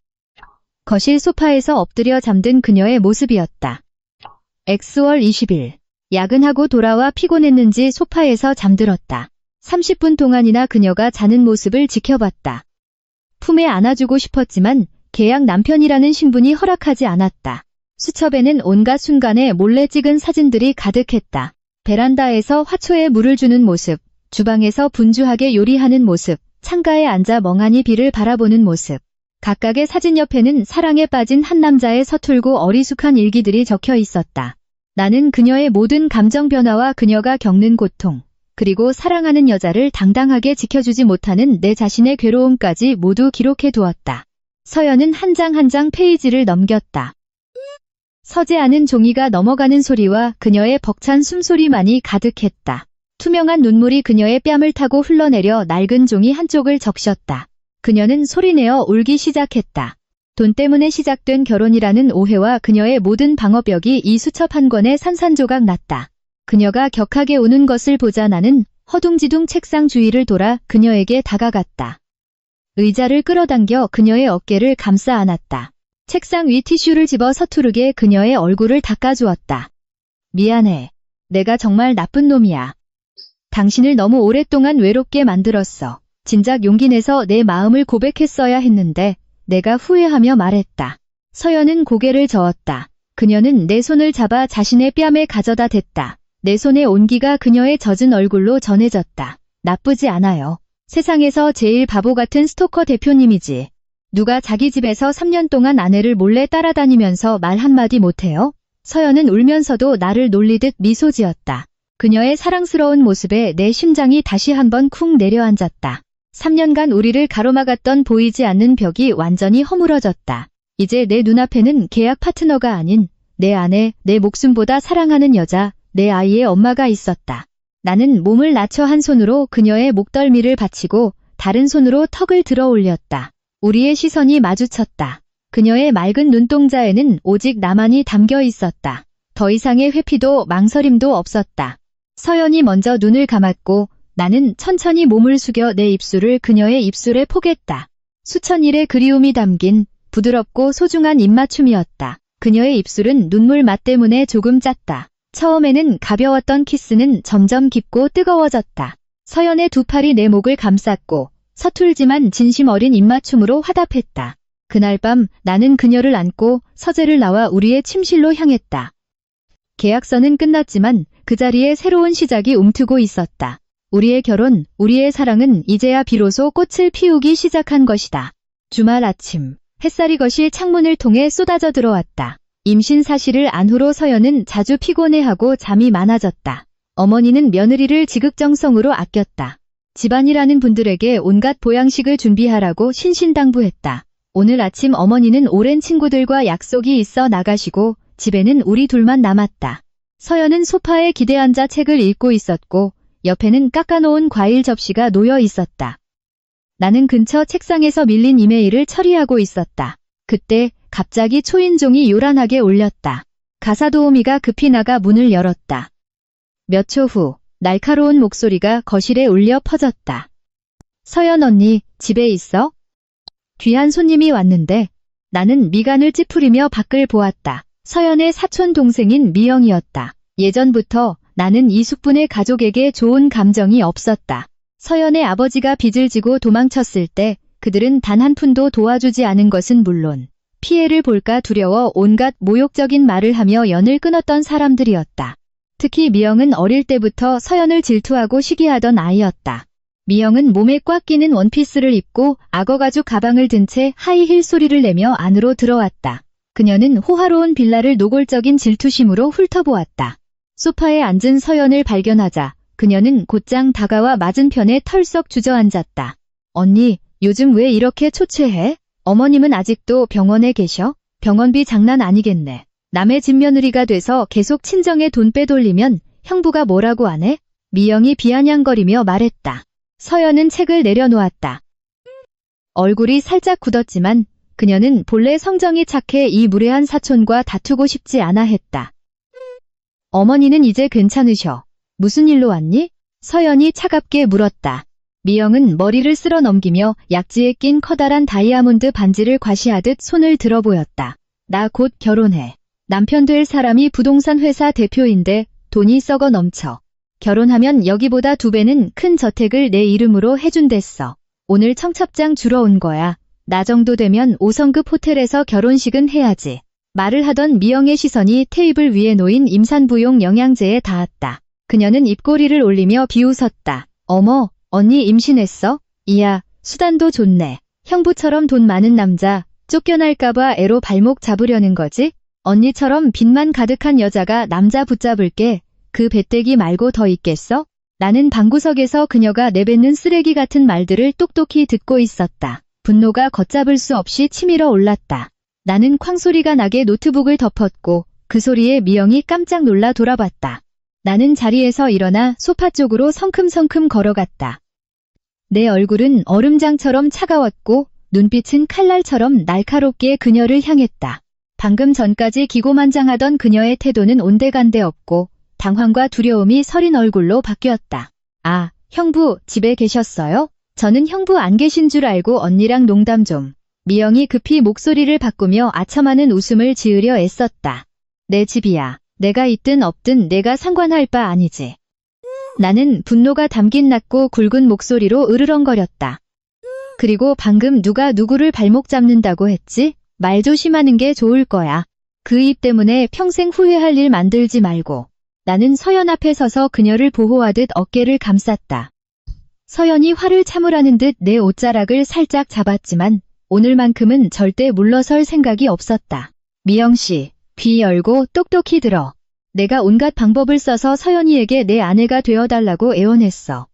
거실 소파에서 엎드려 잠든 그녀의 모습이었다. X월 20일. 야근하고 돌아와 피곤했는지 소파에서 잠들었다. 30분 동안이나 그녀가 자는 모습을 지켜봤다. 품에 안아주고 싶었지만 계약 남편이라는 신분이 허락하지 않았다. 수첩에는 온갖 순간에 몰래 찍은 사진들이 가득했다. 베란다에서 화초에 물을 주는 모습, 주방에서 분주하게 요리하는 모습, 창가에 앉아 멍하니 비를 바라보는 모습. 각각의 사진 옆에는 사랑에 빠진 한 남자의 서툴고 어리숙한 일기들이 적혀 있었다. 나는 그녀의 모든 감정 변화와 그녀가 겪는 고통, 그리고 사랑하는 여자를 당당하게 지켜주지 못하는 내 자신의 괴로움까지 모두 기록해 두었다. 서연은 한 장 한 장 페이지를 넘겼다. 서재 안은 종이가 넘어가는 소리와 그녀의 벅찬 숨소리만이 가득했다. 투명한 눈물이 그녀의 뺨을 타고 흘러내려 낡은 종이 한쪽을 적셨다. 그녀는 소리내어 울기 시작했다. 돈 때문에 시작된 결혼이라는 오해와 그녀의 모든 방어벽이 이 수첩 한 권에 산산조각 났다. 그녀가 격하게 우는 것을 보자 나는 허둥지둥 책상 주위를 돌아 그녀에게 다가갔다. 의자를 끌어당겨 그녀의 어깨를 감싸 안았다. 책상 위 티슈를 집어 서투르게 그녀의 얼굴을 닦아주었다. 미안해. 내가 정말 나쁜 놈이야. 당신을 너무 오랫동안 외롭게 만들었어. 진작 용기 내서 내 마음을 고백했어야 했는데 내가 후회하며 말했다. 서연은 고개를 저었다. 그녀는 내 손을 잡아 자신의 뺨에 가져다 댔다. 내 손의 온기가 그녀의 젖은 얼굴로 전해졌다. 나쁘지 않아요. 세상에서 제일 바보 같은 스토커 대표님이지. 누가 자기 집에서 3년 동안 아내를 몰래 따라다니면서 말 한마디 못해요? 서연은 울면서도 나를 놀리듯 미소 지었다. 그녀의 사랑스러운 모습에 내 심장이 다시 한번 쿵 내려앉았다. 3년간 우리를 가로막았던 보이지 않는 벽이 완전히 허물어졌다. 이제 내 눈앞에는 계약 파트너가 아닌 내 아내, 내 목숨보다 사랑하는 여자, 내 아이의 엄마가 있었다. 나는 몸을 낮춰 한 손으로 그녀의 목덜미를 받치고 다른 손으로 턱을 들어 올렸다. 우리의 시선이 마주쳤다. 그녀의 맑은 눈동자에는 오직 나만이 담겨 있었다. 더 이상의 회피도 망설임도 없었다. 서연이 먼저 눈을 감았고 나는 천천히 몸을 숙여 내 입술을 그녀의 입술에 포겠다. 수천 일의 그리움이 담긴 부드럽고 소중한 입맞춤이었다. 그녀의 입술은 눈물 맛 때문에 조금 짰다. 처음에는 가벼웠던 키스는 점점 깊고 뜨거워졌다. 서연의 두 팔이 내 목을 감쌌고 서툴지만 진심 어린 입맞춤으로 화답했다. 그날 밤 나는 그녀를 안고 서재를 나와 우리의 침실로 향했다. 계약서는 끝났지만 그 자리에 새로운 시작이 움트고 있었다. 우리의 결혼, 우리의 사랑은 이제야 비로소 꽃을 피우기 시작한 것이다. 주말 아침, 햇살이 거실 창문을 통해 쏟아져 들어왔다. 임신 사실을 안 후로 서연은 자주 피곤해하고 잠이 많아졌다. 어머니는 며느리를 지극정성으로 아꼈다. 집안이라는 분들에게 온갖 보양식을 준비하라고 신신당부했다. 오늘 아침 어머니는 오랜 친구들과 약속이 있어 나가시고 집에는 우리 둘만 남았다. 서연은 소파에 기대앉아 책을 읽고 있었고 옆에는 깎아놓은 과일 접시가 놓여 있었다. 나는 근처 책상에서 밀린 이메일을 처리하고 있었다. 그때 갑자기 초인종이 요란하게 울렸다. 가사도우미가 급히 나가 문을 열었다. 몇 초 후 날카로운 목소리가 거실에 울려 퍼졌다. 서연 언니, 집에 있어? 귀한 손님이 왔는데 나는 미간을 찌푸리며 밖을 보았다. 서연의 사촌 동생인 미영이었다. 예전부터 나는 이숙분의 가족에게 좋은 감정이 없었다. 서연의 아버지가 빚을 지고 도망쳤을 때 그들은 단 한 푼도 도와주지 않은 것은 물론 피해를 볼까 두려워 온갖 모욕적인 말을 하며 연을 끊었던 사람들이었다. 특히 미영은 어릴 때부터 서연을 질투하고 시기하던 아이였다. 미영은 몸에 꽉 끼는 원피스를 입고 악어가죽 가방을 든 채 하이힐 소리를 내며 안으로 들어왔다. 그녀는 호화로운 빌라를 노골적인 질투심으로 훑어보았다. 소파에 앉은 서연을 발견하자 그녀는 곧장 다가와 맞은편에 털썩 주저앉았다. 언니, 요즘 왜 이렇게 초췌해? 어머님은 아직도 병원에 계셔? 병원비 장난 아니겠네. 남의 집며느리가 돼서 계속 친정에 돈 빼돌리면 형부가 뭐라고 안 해? 미영이 비아냥거리며 말했다. 서연은 책을 내려놓았다. 얼굴이 살짝 굳었지만 그녀는 본래 성정이 착해 이 무례한 사촌과 다투고 싶지 않아 했다. 어머니는 이제 괜찮으셔. 무슨 일로 왔니? 서연이 차갑게 물었다. 미영은 머리를 쓸어 넘기며 약지에 낀 커다란 다이아몬드 반지를 과시하듯 손을 들어 보였다. 나 곧 결혼해. 남편 될 사람이 부동산 회사 대표인데 돈이 썩어 넘쳐. 결혼하면 여기보다 2배는 큰 저택을 내 이름으로 해준댔어. 오늘 청첩장 주러 온 거야. 나 정도 되면 5성급 호텔에서 결혼식은 해야지. 말을 하던 미영의 시선이 테이블 위에 놓인 임산부용 영양제에 닿았다. 그녀는 입꼬리를 올리며 비웃었다. 어머, 언니 임신했어? 이야, 수단도 좋네. 형부처럼 돈 많은 남자, 쫓겨날까봐 애로 발목 잡으려는 거지? 언니처럼 빚만 가득한 여자가 남자 붙잡을게. 그 배때기 말고 더 있겠어? 나는 방구석에서 그녀가 내뱉는 쓰레기 같은 말들을 똑똑히 듣고 있었다. 분노가 걷잡을 수 없이 치밀어 올랐다. 나는 쾅소리가 나게 노트북을 덮었고 그 소리에 미영이 깜짝 놀라 돌아봤다. 나는 자리에서 일어나 소파 쪽으로 성큼성큼 걸어갔다. 내 얼굴은 얼음장처럼 차가웠고 눈빛은 칼날처럼 날카롭게 그녀를 향했다. 방금 전까지 기고만장하던 그녀의 태도는 온데간데 없고 당황과 두려움이 서린 얼굴로 바뀌었다. 아, 형부 집에 계셨어요? 저는 형부 안 계신 줄 알고 언니랑 농담 좀. 미영이 급히 목소리를 바꾸며 아첨하는 웃음을 지으려 애썼다. 내 집이야. 내가 있든 없든 내가 상관할 바 아니지. 나는 분노가 담긴 낮고 굵은 목소리로 으르렁거렸다. 그리고 방금 누가 누구를 발목 잡는다고 했지? 말 조심하는 게 좋을 거야. 그 입 때문에 평생 후회할 일 만들지 말고. 나는 서연 앞에 서서 그녀를 보호하듯 어깨를 감쌌다. 서연이 화를 참으라는 듯 내 옷자락을 살짝 잡았지만 오늘만큼은 절대 물러설 생각이 없었다. 미영씨, 귀 열고 똑똑히 들어. 내가 온갖 방법을 써서 서연이에게 내 아내가 되어달라고 애원했어.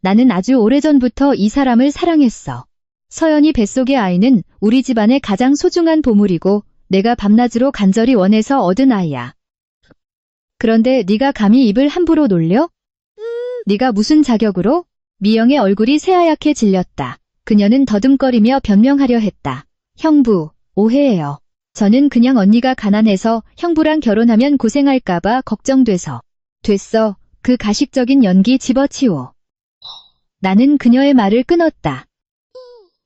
나는 아주 오래전부터 이 사람을 사랑했어. 서연이 뱃속의 아이는 우리 집안의 가장 소중한 보물이고 내가 밤낮으로 간절히 원해서 얻은 아이야. 그런데 네가 감히 입을 함부로 놀려? 네가 무슨 자격으로? 미영의 얼굴이 새하얗게 질렸다. 그녀는 더듬거리며 변명하려 했다. 형부, 오해해요. 저는 그냥 언니가 가난해서 형부랑 결혼하면 고생할까봐 걱정돼서. 됐어. 그 가식적인 연기 집어치워. 나는 그녀의 말을 끊었다.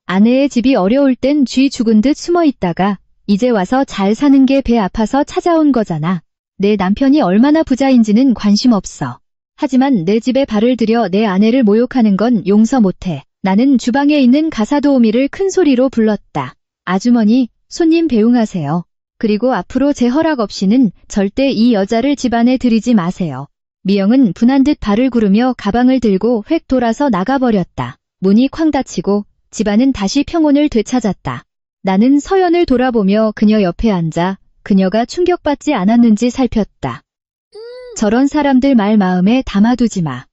아내의 집이 어려울 땐 쥐 죽은 듯 숨어 있다가 이제 와서 잘 사는 게 배 아파서 찾아온 거잖아. 내 남편이 얼마나 부자인지는 관심 없어. 하지만 내 집에 발을 들여 내 아내를 모욕하는 건 용서 못해. 나는 주방에 있는 가사도우미를 큰 소리로 불렀다. 아주머니, 손님 배웅하세요. 그리고 앞으로 제 허락 없이는 절대 이 여자를 집안에 들이지 마세요. 미영은 분한 듯 발을 구르며 가방을 들고 획 돌아서 나가버렸다. 문이 쾅 닫히고 집안은 다시 평온을 되찾았다. 나는 서연을 돌아보며 그녀 옆에 앉아 그녀가 충격받지 않았는지 살폈다. 저런 사람들 말 마음에 담아두지 마.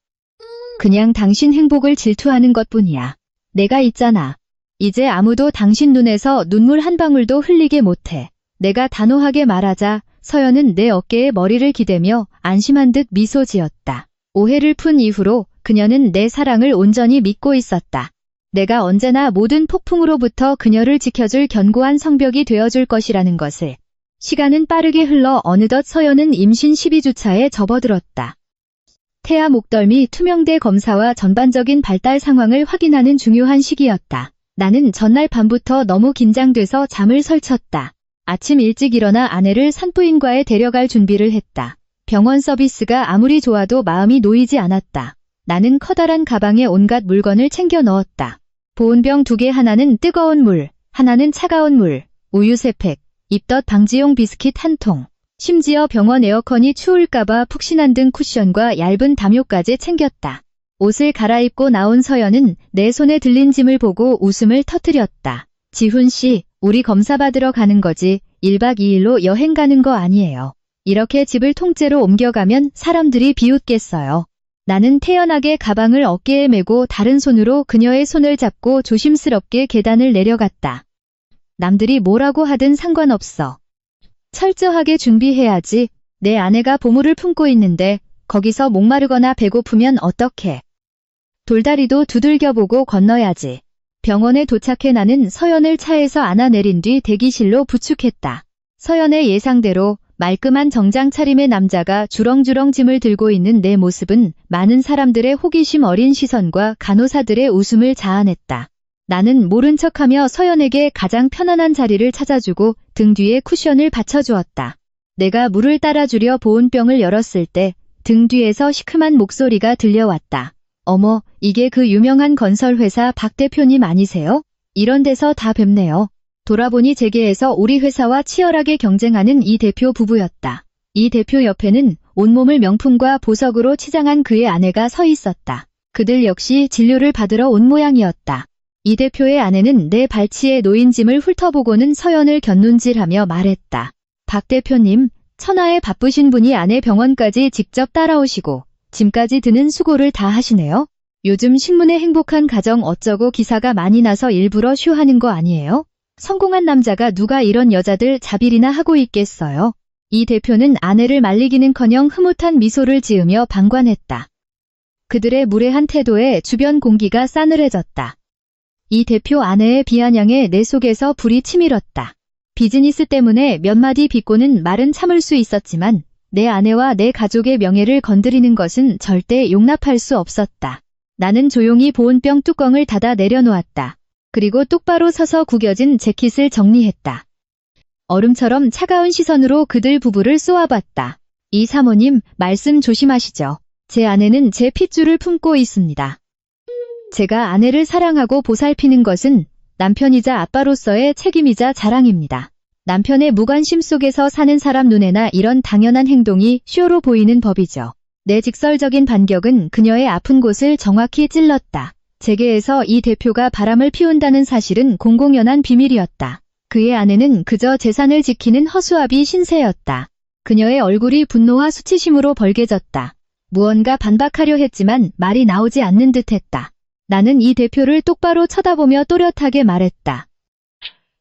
그냥 당신 행복을 질투하는 것뿐이야. 내가 있잖아. 이제 아무도 당신 눈에서 눈물 한 방울도 흘리게 못해. 내가 단호하게 말하자 서연은 내 어깨에 머리를 기대며 안심한 듯 미소 지었다. 오해를 푼 이후로 그녀는 내 사랑을 온전히 믿고 있었다. 내가 언제나 모든 폭풍으로부터 그녀를 지켜줄 견고한 성벽이 되어줄 것이라는 것을. 시간은 빠르게 흘러 어느덧 서연은 임신 12주차에 접어들었다. 태아 목덜미 투명대 검사와 전반적인 발달 상황을 확인하는 중요한 시기였다. 나는 전날 밤부터 너무 긴장돼서 잠을 설쳤다. 아침 일찍 일어나 아내를 산부인과에 데려갈 준비를 했다. 병원 서비스가 아무리 좋아도 마음이 놓이지 않았다. 나는 커다란 가방에 온갖 물건을 챙겨 넣었다. 보온병 2개, 하나는 뜨거운 물, 하나는 차가운 물, 우유 3팩, 입덧 방지용 비스킷 1통. 심지어 병원 에어컨이 추울까봐 푹신한 등 쿠션과 얇은 담요까지 챙겼다. 옷을 갈아입고 나온 서연은 내 손에 들린 짐을 보고 웃음을 터뜨렸다. 지훈 씨, 우리 검사 받으러 가는 거지 1박 2일로 여행 가는 거 아니에요. 이렇게 집을 통째로 옮겨가면 사람들이 비웃겠어요. 나는 태연하게 가방을 어깨에 메고 다른 손으로 그녀의 손을 잡고 조심스럽게 계단을 내려갔다. 남들이 뭐라고 하든 상관없어. 철저하게 준비해야지. 내 아내가 보물을 품고 있는데 거기서 목마르거나 배고프면 어떡해. 돌다리도 두들겨보고 건너야지. 병원에 도착해 나는 서연을 차에서 안아내린 뒤 대기실로 부축했다. 서연의 예상대로 말끔한 정장 차림의 남자가 주렁주렁 짐을 들고 있는 내 모습은 많은 사람들의 호기심 어린 시선과 간호사들의 웃음을 자아냈다. 나는 모른 척하며 서연에게 가장 편안한 자리를 찾아주고 등 뒤에 쿠션을 받쳐주었다. 내가 물을 따라주려 보온병을 열었을 때 등 뒤에서 시큼한 목소리가 들려왔다. 어머, 이게 그 유명한 건설회사 박 대표님 아니세요? 이런 데서 다 뵙네요. 돌아보니 재계에서 우리 회사와 치열하게 경쟁하는 이 대표 부부였다. 이 대표 옆에는 온몸을 명품과 보석으로 치장한 그의 아내가 서 있었다. 그들 역시 진료를 받으러 온 모양이었다. 이 대표의 아내는 내 발치에 놓인 짐을 훑어보고는 서연을 곁눈질하며 말했다. 박 대표님, 천하에 바쁘신 분이 아내 병원까지 직접 따라오시고 짐까지 드는 수고를 다 하시네요. 요즘 신문에 행복한 가정 어쩌고 기사가 많이 나서 일부러 쇼하는 거 아니에요? 성공한 남자가 누가 이런 여자들 자빌이나 하고 있겠어요? 이 대표는 아내를 말리기는커녕 흐뭇한 미소를 지으며 방관했다. 그들의 무례한 태도에 주변 공기가 싸늘해졌다. 이 대표 아내의 비아냥에 내 속에서 불이 치밀었다. 비즈니스 때문에 몇 마디 비꼬는 말은 참을 수 있었지만 내 아내와 내 가족의 명예를 건드리는 것은 절대 용납할 수 없었다. 나는 조용히 보온병 뚜껑을 닫아 내려놓았다. 그리고 똑바로 서서 구겨진 재킷을 정리했다. 얼음처럼 차가운 시선으로 그들 부부를 쏘아봤다. 이 사모님, 말씀 조심하시죠. 제 아내는 제 핏줄을 품고 있습니다. 제가 아내를 사랑하고 보살피는 것은 남편이자 아빠로서의 책임이자 자랑입니다. 남편의 무관심 속에서 사는 사람 눈에나 이런 당연한 행동이 쇼로 보이는 법이죠. 내 직설적인 반격은 그녀의 아픈 곳을 정확히 찔렀다. 재계에서 이 대표가 바람을 피운다는 사실은 공공연한 비밀이었다. 그의 아내는 그저 재산을 지키는 허수아비 신세였다. 그녀의 얼굴이 분노와 수치심으로 벌개졌다. 무언가 반박하려 했지만 말이 나오지 않는 듯했다. 나는 이 대표를 똑바로 쳐다보며 또렷하게 말했다.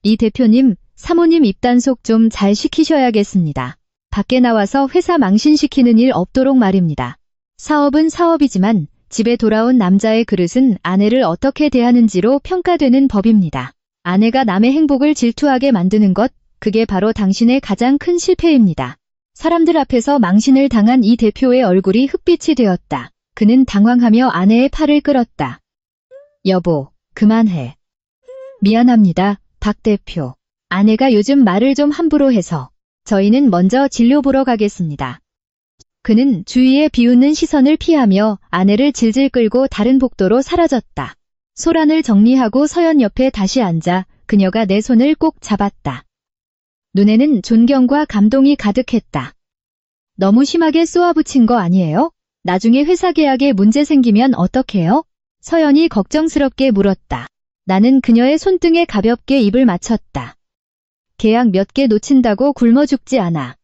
이 대표님, 사모님 입단속 좀 잘 시키셔야겠습니다. 밖에 나와서 회사 망신시키는 일 없도록 말입니다. 사업은 사업이지만 집에 돌아온 남자의 그릇은 아내를 어떻게 대하는지로 평가되는 법입니다. 아내가 남의 행복을 질투하게 만드는 것, 그게 바로 당신의 가장 큰 실패입니다. 사람들 앞에서 망신을 당한 이 대표의 얼굴이 흑빛이 되었다. 그는 당황하며 아내의 팔을 끌었다. 여보, 그만해. 미안합니다, 박 대표. 아내가 요즘 말을 좀 함부로 해서. 저희는 먼저 진료 보러 가겠습니다. 그는 주위에 비웃는 시선을 피하며 아내를 질질 끌고 다른 복도로 사라졌다. 소란을 정리하고 서연 옆에 다시 앉아 그녀가 내 손을 꼭 잡았다. 눈에는 존경과 감동이 가득했다. 너무 심하게 쏘아붙인 거 아니에요? 나중에 회사 계약에 문제 생기면 어떡해요? 서연이 걱정스럽게 물었다. 나는 그녀의 손등에 가볍게 입을 맞췄다. 계약 몇 개 놓친다고 굶어 죽지 않아.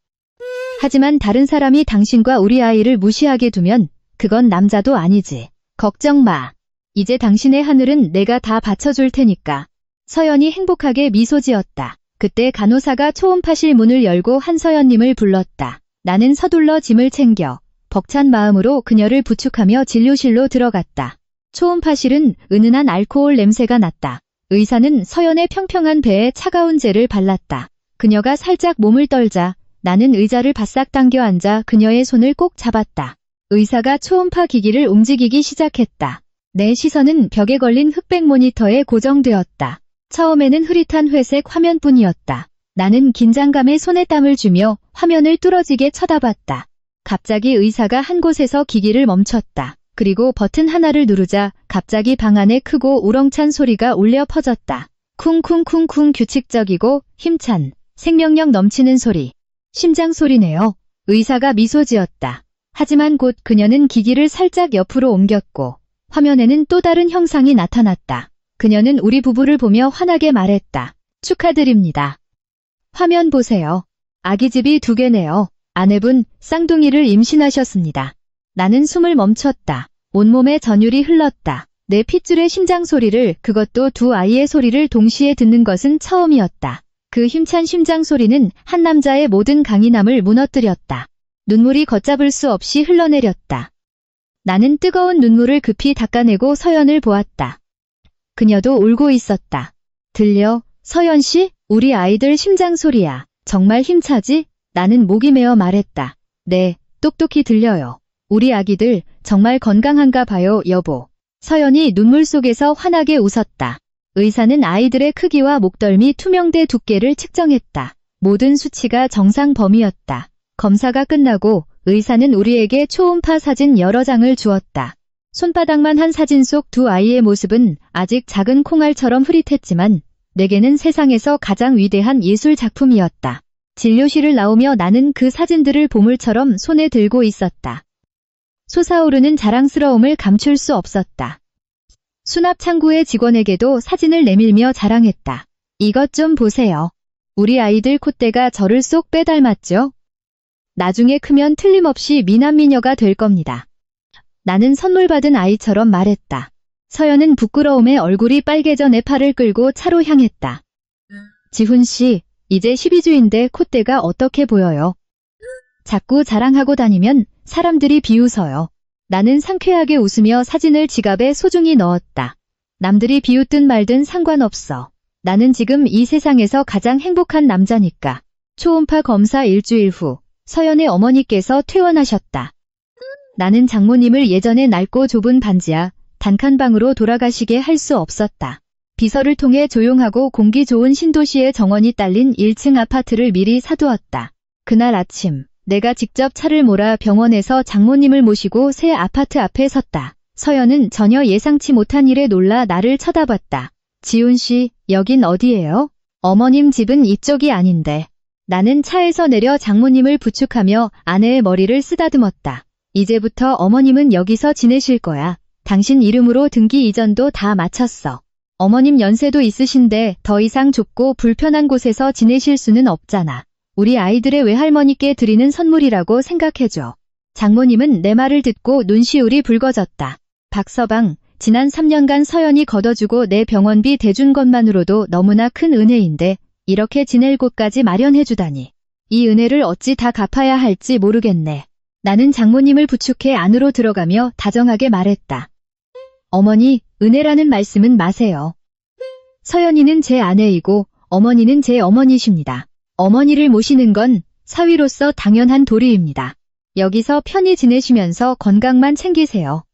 하지만 다른 사람이 당신과 우리 아이를 무시하게 두면 그건 남자도 아니지. 걱정 마. 이제 당신의 하늘은 내가 다 받쳐줄 테니까. 서연이 행복하게 미소 지었다. 그때 간호사가 초음파실 문을 열고 한서연님을 불렀다. 나는 서둘러 짐을 챙겨 벅찬 마음으로 그녀를 부축하며 진료실로 들어갔다. 초음파실은 은은한 알코올 냄새가 났다. 의사는 서연의 평평한 배에 차가운 젤을 발랐다. 그녀가 살짝 몸을 떨자 나는 의자를 바싹 당겨 앉아 그녀의 손을 꼭 잡았다. 의사가 초음파 기기를 움직이기 시작했다. 내 시선은 벽에 걸린 흑백 모니터에 고정되었다. 처음에는 흐릿한 회색 화면뿐이었다. 나는 긴장감에 손에 땀을 주며 화면을 뚫어지게 쳐다봤다. 갑자기 의사가 한 곳에서 기기를 멈췄다. 그리고 버튼 하나를 누르자 갑자기 방 안에 크고 우렁찬 소리가 울려 퍼졌다. 쿵쿵쿵쿵 규칙적이고 힘찬 생명력 넘치는 소리. 심장 소리네요. 의사가 미소 지었다. 하지만 곧 그녀는 기기를 살짝 옆으로 옮겼고 화면에는 또 다른 형상이 나타났다. 그녀는 우리 부부를 보며 환하게 말했다. 축하드립니다. 화면 보세요. 아기집이 2개네요. 아내분 쌍둥이를 임신하셨습니다. 나는 숨을 멈췄다. 온몸에 전율이 흘렀다. 내 핏줄의 심장 소리를, 그것도 2 아이의 소리를 동시에 듣는 것은 처음이었다. 그 힘찬 심장 소리는 한 남자의 모든 강인함을 무너뜨렸다. 눈물이 걷잡을 수 없이 흘러내렸다. 나는 뜨거운 눈물을 급히 닦아내고 서연을 보았다. 그녀도 울고 있었다. 들려? 서연 씨? 우리 아이들 심장 소리야. 정말 힘차지? 나는 목이 메어 말했다. 네, 똑똑히 들려요. 우리 아기들 정말 건강한가 봐요, 여보. 서연이 눈물 속에서 환하게 웃었다. 의사는 아이들의 크기와 목덜미 투명대 두께를 측정했다. 모든 수치가 정상 범위였다. 검사가 끝나고 의사는 우리에게 초음파 사진 여러 장을 주었다. 손바닥만 한 사진 속 2 아이의 모습은 아직 작은 콩알처럼 흐릿했지만 내게는 세상에서 가장 위대한 예술 작품이었다. 진료실을 나오며 나는 그 사진들을 보물처럼 손에 들고 있었다. 솟아오르는 자랑스러움을 감출 수 없었다. 수납 창구의 직원에게도 사진을 내밀며 자랑했다. 이것 좀 보세요. 우리 아이들 콧대가 저를 쏙 빼닮았죠? 나중에 크면 틀림없이 미남미녀가 될 겁니다. 나는 선물 받은 아이처럼 말했다. 서연은 부끄러움에 얼굴이 빨개져 내 팔을 끌고 차로 향했다. 지훈 씨, 이제 12주인데 콧대가 어떻게 보여요? 자꾸 자랑하고 다니면 사람들이 비웃어요. 나는 상쾌하게 웃으며 사진을 지갑에 소중히 넣었다. 남들이 비웃든 말든 상관없어. 나는 지금 이 세상에서 가장 행복한 남자니까. 초음파 검사 일주일 후 서연의 어머니께서 퇴원하셨다. 나는 장모님을 예전에 낡고 좁은 반지하 단칸방으로 돌아가시게 할 수 없었다. 비서를 통해 조용하고 공기 좋은 신도시의 정원이 딸린 1층 아파트를 미리 사두었다. 그날 아침 내가 직접 차를 몰아 병원에서 장모님을 모시고 새 아파트 앞에 섰다. 서연은 전혀 예상치 못한 일에 놀라 나를 쳐다봤다. 지훈 씨, 여긴 어디예요? 어머님 집은 이쪽이 아닌데. 나는 차에서 내려 장모님을 부축하며 아내의 머리를 쓰다듬었다. 이제부터 어머님은 여기서 지내실 거야. 당신 이름으로 등기 이전도 다 마쳤어. 어머님 연세도 있으신데 더 이상 좁고 불편한 곳에서 지내실 수는 없잖아. 우리 아이들의 외할머니께 드리는 선물이라고 생각해줘. 장모님은 내 말을 듣고 눈시울이 붉어졌다. 박서방, 지난 3년간 서연이 걷어주고 내 병원비 대준 것만으로도 너무나 큰 은혜인데 이렇게 지낼 곳까지 마련해주다니. 이 은혜를 어찌 다 갚아야 할지 모르겠네. 나는 장모님을 부축해 안으로 들어가며 다정하게 말했다. 어머니, 은혜라는 말씀은 마세요. 서연이는 제 아내이고 어머니는 제 어머니십니다. 어머니를 모시는 건 사위로서 당연한 도리입니다. 여기서 편히 지내시면서 건강만 챙기세요.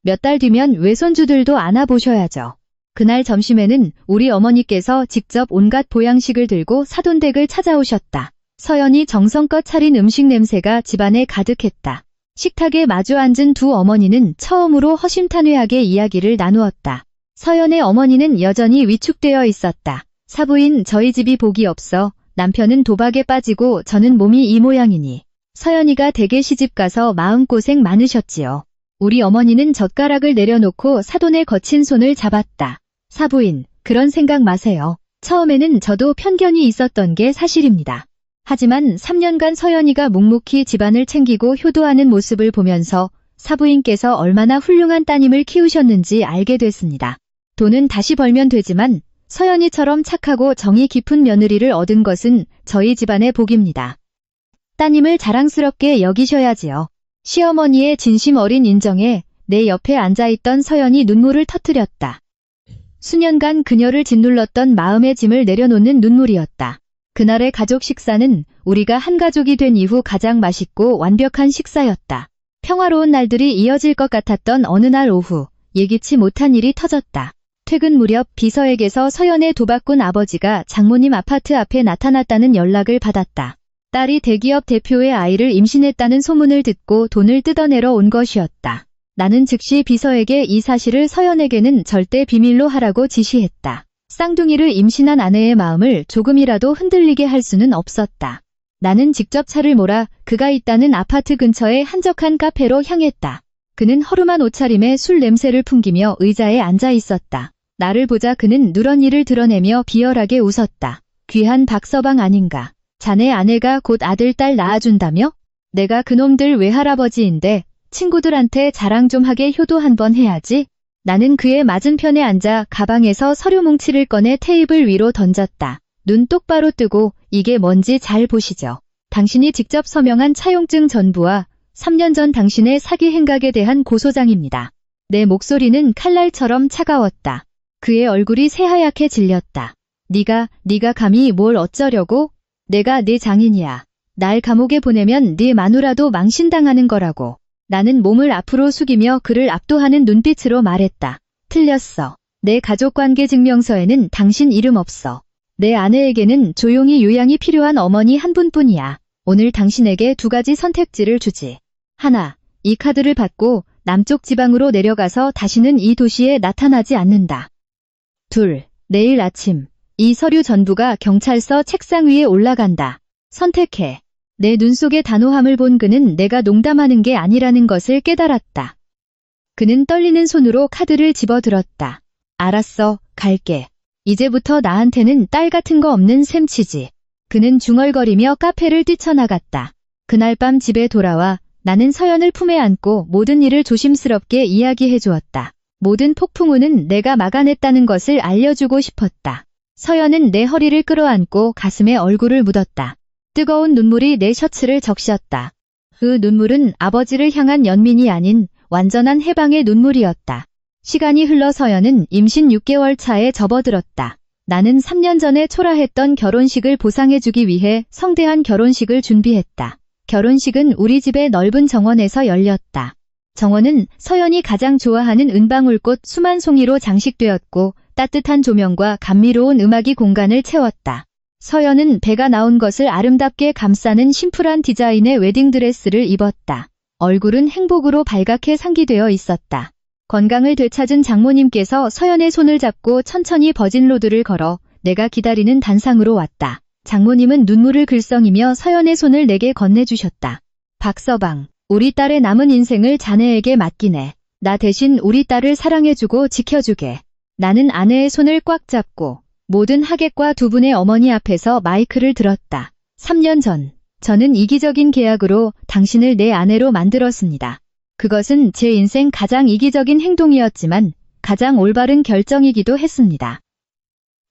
몇 달 뒤면 외손주들도 안아보셔야죠. 그날 점심에는 우리 어머니께서 직접 온갖 보양식을 들고 사돈댁을 찾아오셨다. 서연이 정성껏 차린 음식 냄새가 집안에 가득했다. 식탁에 마주 앉은 두 어머니는 처음으로 허심탄회하게 이야기를 나누었다. 서연의 어머니는 여전히 위축되어 있었다. 사부인 저희 집이 복이 없어 남편은 도박에 빠지고 저는 몸이 이 모양이니 서연이가 댁에 시집가서 마음고생 많으셨지요. 우리 어머니는 젓가락을 내려놓고 사돈의 거친 손을 잡았다. 사부인, 그런 생각 마세요. 처음에는 저도 편견이 있었던 게 사실입니다. 하지만 3년간 서연이가 묵묵히 집안을 챙기고 효도하는 모습을 보면서 사부인께서 얼마나 훌륭한 따님을 키우셨는지 알게 됐습니다. 돈은 다시 벌면 되지만 서연이처럼 착하고 정이 깊은 며느리를 얻은 것은 저희 집안의 복입니다. 따님을 자랑스럽게 여기셔야지요. 시어머니의 진심 어린 인정에 내 옆에 앉아있던 서연이 눈물을 터뜨렸다. 수년간 그녀를 짓눌렀던 마음의 짐을 내려놓는 눈물이었다. 그날의 가족 식사는 우리가 한 가족이 된 이후 가장 맛있고 완벽한 식사였다. 평화로운 날들이 이어질 것 같았던 어느 날 오후, 예기치 못한 일이 터졌다. 퇴근 무렵 비서에게서 서연의 도박꾼 아버지가 장모님 아파트 앞에 나타났다는 연락을 받았다. 딸이 대기업 대표의 아이를 임신했다는 소문을 듣고 돈을 뜯어내러 온 것이었다. 나는 즉시 비서에게 이 사실을 서연에게는 절대 비밀로 하라고 지시했다. 쌍둥이를 임신한 아내의 마음을 조금이라도 흔들리게 할 수는 없었다. 나는 직접 차를 몰아 그가 있다는 아파트 근처의 한적한 카페로 향했다. 그는 허름한 옷차림에 술 냄새를 풍기며 의자에 앉아 있었다. 나를 보자 그는 누런 이를 드러내며 비열하게 웃었다. 귀한 박서방 아닌가. 자네 아내가 곧 아들 딸 낳아준다며? 내가 그놈들 외할아버지인데 친구들한테 자랑 좀 하게 효도 한번 해야지. 나는 그의 맞은편에 앉아 가방에서 서류 뭉치를 꺼내 테이블 위로 던졌다. 눈 똑바로 뜨고 이게 뭔지 잘 보시죠. 당신이 직접 서명한 차용증 전부와 3년 전 당신의 사기 행각에 대한 고소장입니다. 내 목소리는 칼날처럼 차가웠다. 그의 얼굴이 새하얗게 질렸다. 네가 감히 뭘 어쩌려고? 내가 네 장인이야. 날 감옥에 보내면 네 마누라도 망신당하는 거라고. 나는 몸을 앞으로 숙이며 그를 압도하는 눈빛으로 말했다. 틀렸어. 내 가족관계 증명서에는 당신 이름 없어. 내 아내에게는 조용히 요양이 필요한 어머니 한 분뿐이야. 오늘 당신에게 두 가지 선택지를 주지. 하나, 이 카드를 받고 남쪽 지방으로 내려가서 다시는 이 도시에 나타나지 않는다. 둘, 내일 아침 이 서류 전부가 경찰서 책상 위에 올라간다. 선택해. 내 눈 속의 단호함을 본 그는 내가 농담하는 게 아니라는 것을 깨달았다. 그는 떨리는 손으로 카드를 집어들었다. 알았어, 갈게. 이제부터 나한테는 딸 같은 거 없는 셈치지. 그는 중얼거리며 카페를 뛰쳐나갔다. 그날 밤 집에 돌아와 나는 서연을 품에 안고 모든 일을 조심스럽게 이야기해 주었다. 모든 폭풍우는 내가 막아냈다는 것을 알려주고 싶었다. 서연은 내 허리를 끌어안고 가슴에 얼굴을 묻었다. 뜨거운 눈물이 내 셔츠를 적셨다. 그 눈물은 아버지를 향한 연민이 아닌 완전한 해방의 눈물이었다. 시간이 흘러 서연은 임신 6개월 차에 접어들었다. 나는 3년 전에 초라했던 결혼식을 보상해주기 위해 성대한 결혼식을 준비했다. 결혼식은 우리 집의 넓은 정원에서 열렸다. 정원은 서연이 가장 좋아하는 은방울꽃 수만 송이로 장식되었고 따뜻한 조명과 감미로운 음악이 공간을 채웠다. 서연은 배가 나온 것을 아름답게 감싸는 심플한 디자인의 웨딩드레스를 입었다. 얼굴은 행복으로 발갛게 상기되어 있었다. 건강을 되찾은 장모님께서 서연의 손을 잡고 천천히 버진로드를 걸어 내가 기다리는 단상으로 왔다. 장모님은 눈물을 글썽이며 서연의 손을 내게 건네주셨다. 박서방, 우리 딸의 남은 인생을 자네에게 맡기네. 나 대신 우리 딸을 사랑해주고 지켜주게. 나는 아내의 손을 꽉 잡고 모든 하객과 두 분의 어머니 앞에서 마이크를 들었다. 3년 전, 저는 이기적인 계약으로 당신을 내 아내로 만들었습니다. 그것은 제 인생 가장 이기적인 행동이었지만 가장 올바른 결정이기도 했습니다.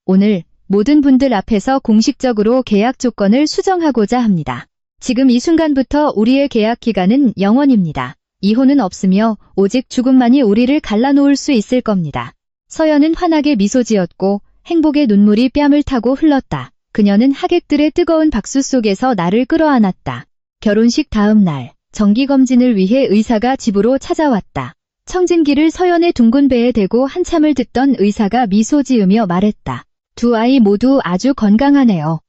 오늘 모든 분들 앞에서 공식적으로 계약 조건을 수정하고자 합니다. 지금 이 순간부터 우리의 계약 기간은 영원입니다. 이혼은 없으며 오직 죽음만이 우리를 갈라놓을 수 있을 겁니다. 서연은 환하게 미소 지었고 행복의 눈물이 뺨을 타고 흘렀다. 그녀는 하객들의 뜨거운 박수 속에서 나를 끌어안았다. 결혼식 다음 날, 정기검진을 위해 의사가 집으로 찾아왔다. 청진기를 서연의 둥근 배에 대고 한참을 듣던 의사가 미소 지으며 말했다. 두 아이 모두 아주 건강하네요.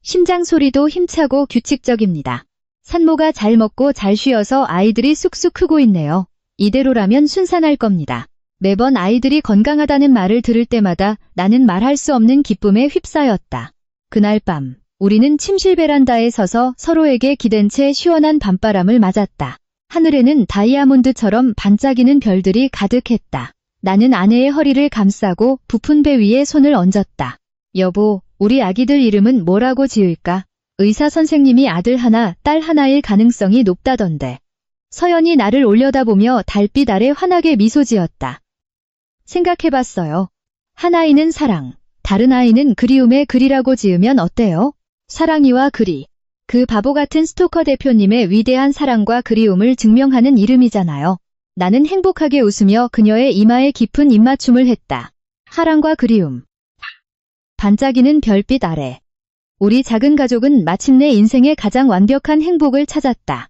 심장 소리도 힘차고 규칙적입니다. 산모가 잘 먹고 잘 쉬어서 아이들이 쑥쑥 크고 있네요. 이대로라면 순산할 겁니다. 매번 아이들이 건강하다는 말을 들을 때마다 나는 말할 수 없는 기쁨에 휩싸였다. 그날 밤, 우리는 침실 베란다에 서서 서로에게 기댄 채 시원한 밤바람을 맞았다. 하늘에는 다이아몬드처럼 반짝이는 별들이 가득했다. 나는 아내의 허리를 감싸고 부푼 배 위에 손을 얹었다. 여보, 우리 아기들 이름은 뭐라고 지을까? 의사 선생님이 아들 하나, 딸 하나일 가능성이 높다던데. 서연이 나를 올려다보며 달빛 아래 환하게 미소 지었다. 생각해봤어요. 한 아이는 사랑, 다른 아이는 그리움의 글이라고 지으면 어때요? 사랑이와 그리. 그 바보 같은 스토커 대표님의 위대한 사랑과 그리움을 증명하는 이름이잖아요. 나는 행복하게 웃으며 그녀의 이마에 깊은 입맞춤을 했다. 사랑과 그리움. 반짝이는 별빛 아래. 우리 작은 가족은 마침내 인생의 가장 완벽한 행복을 찾았다.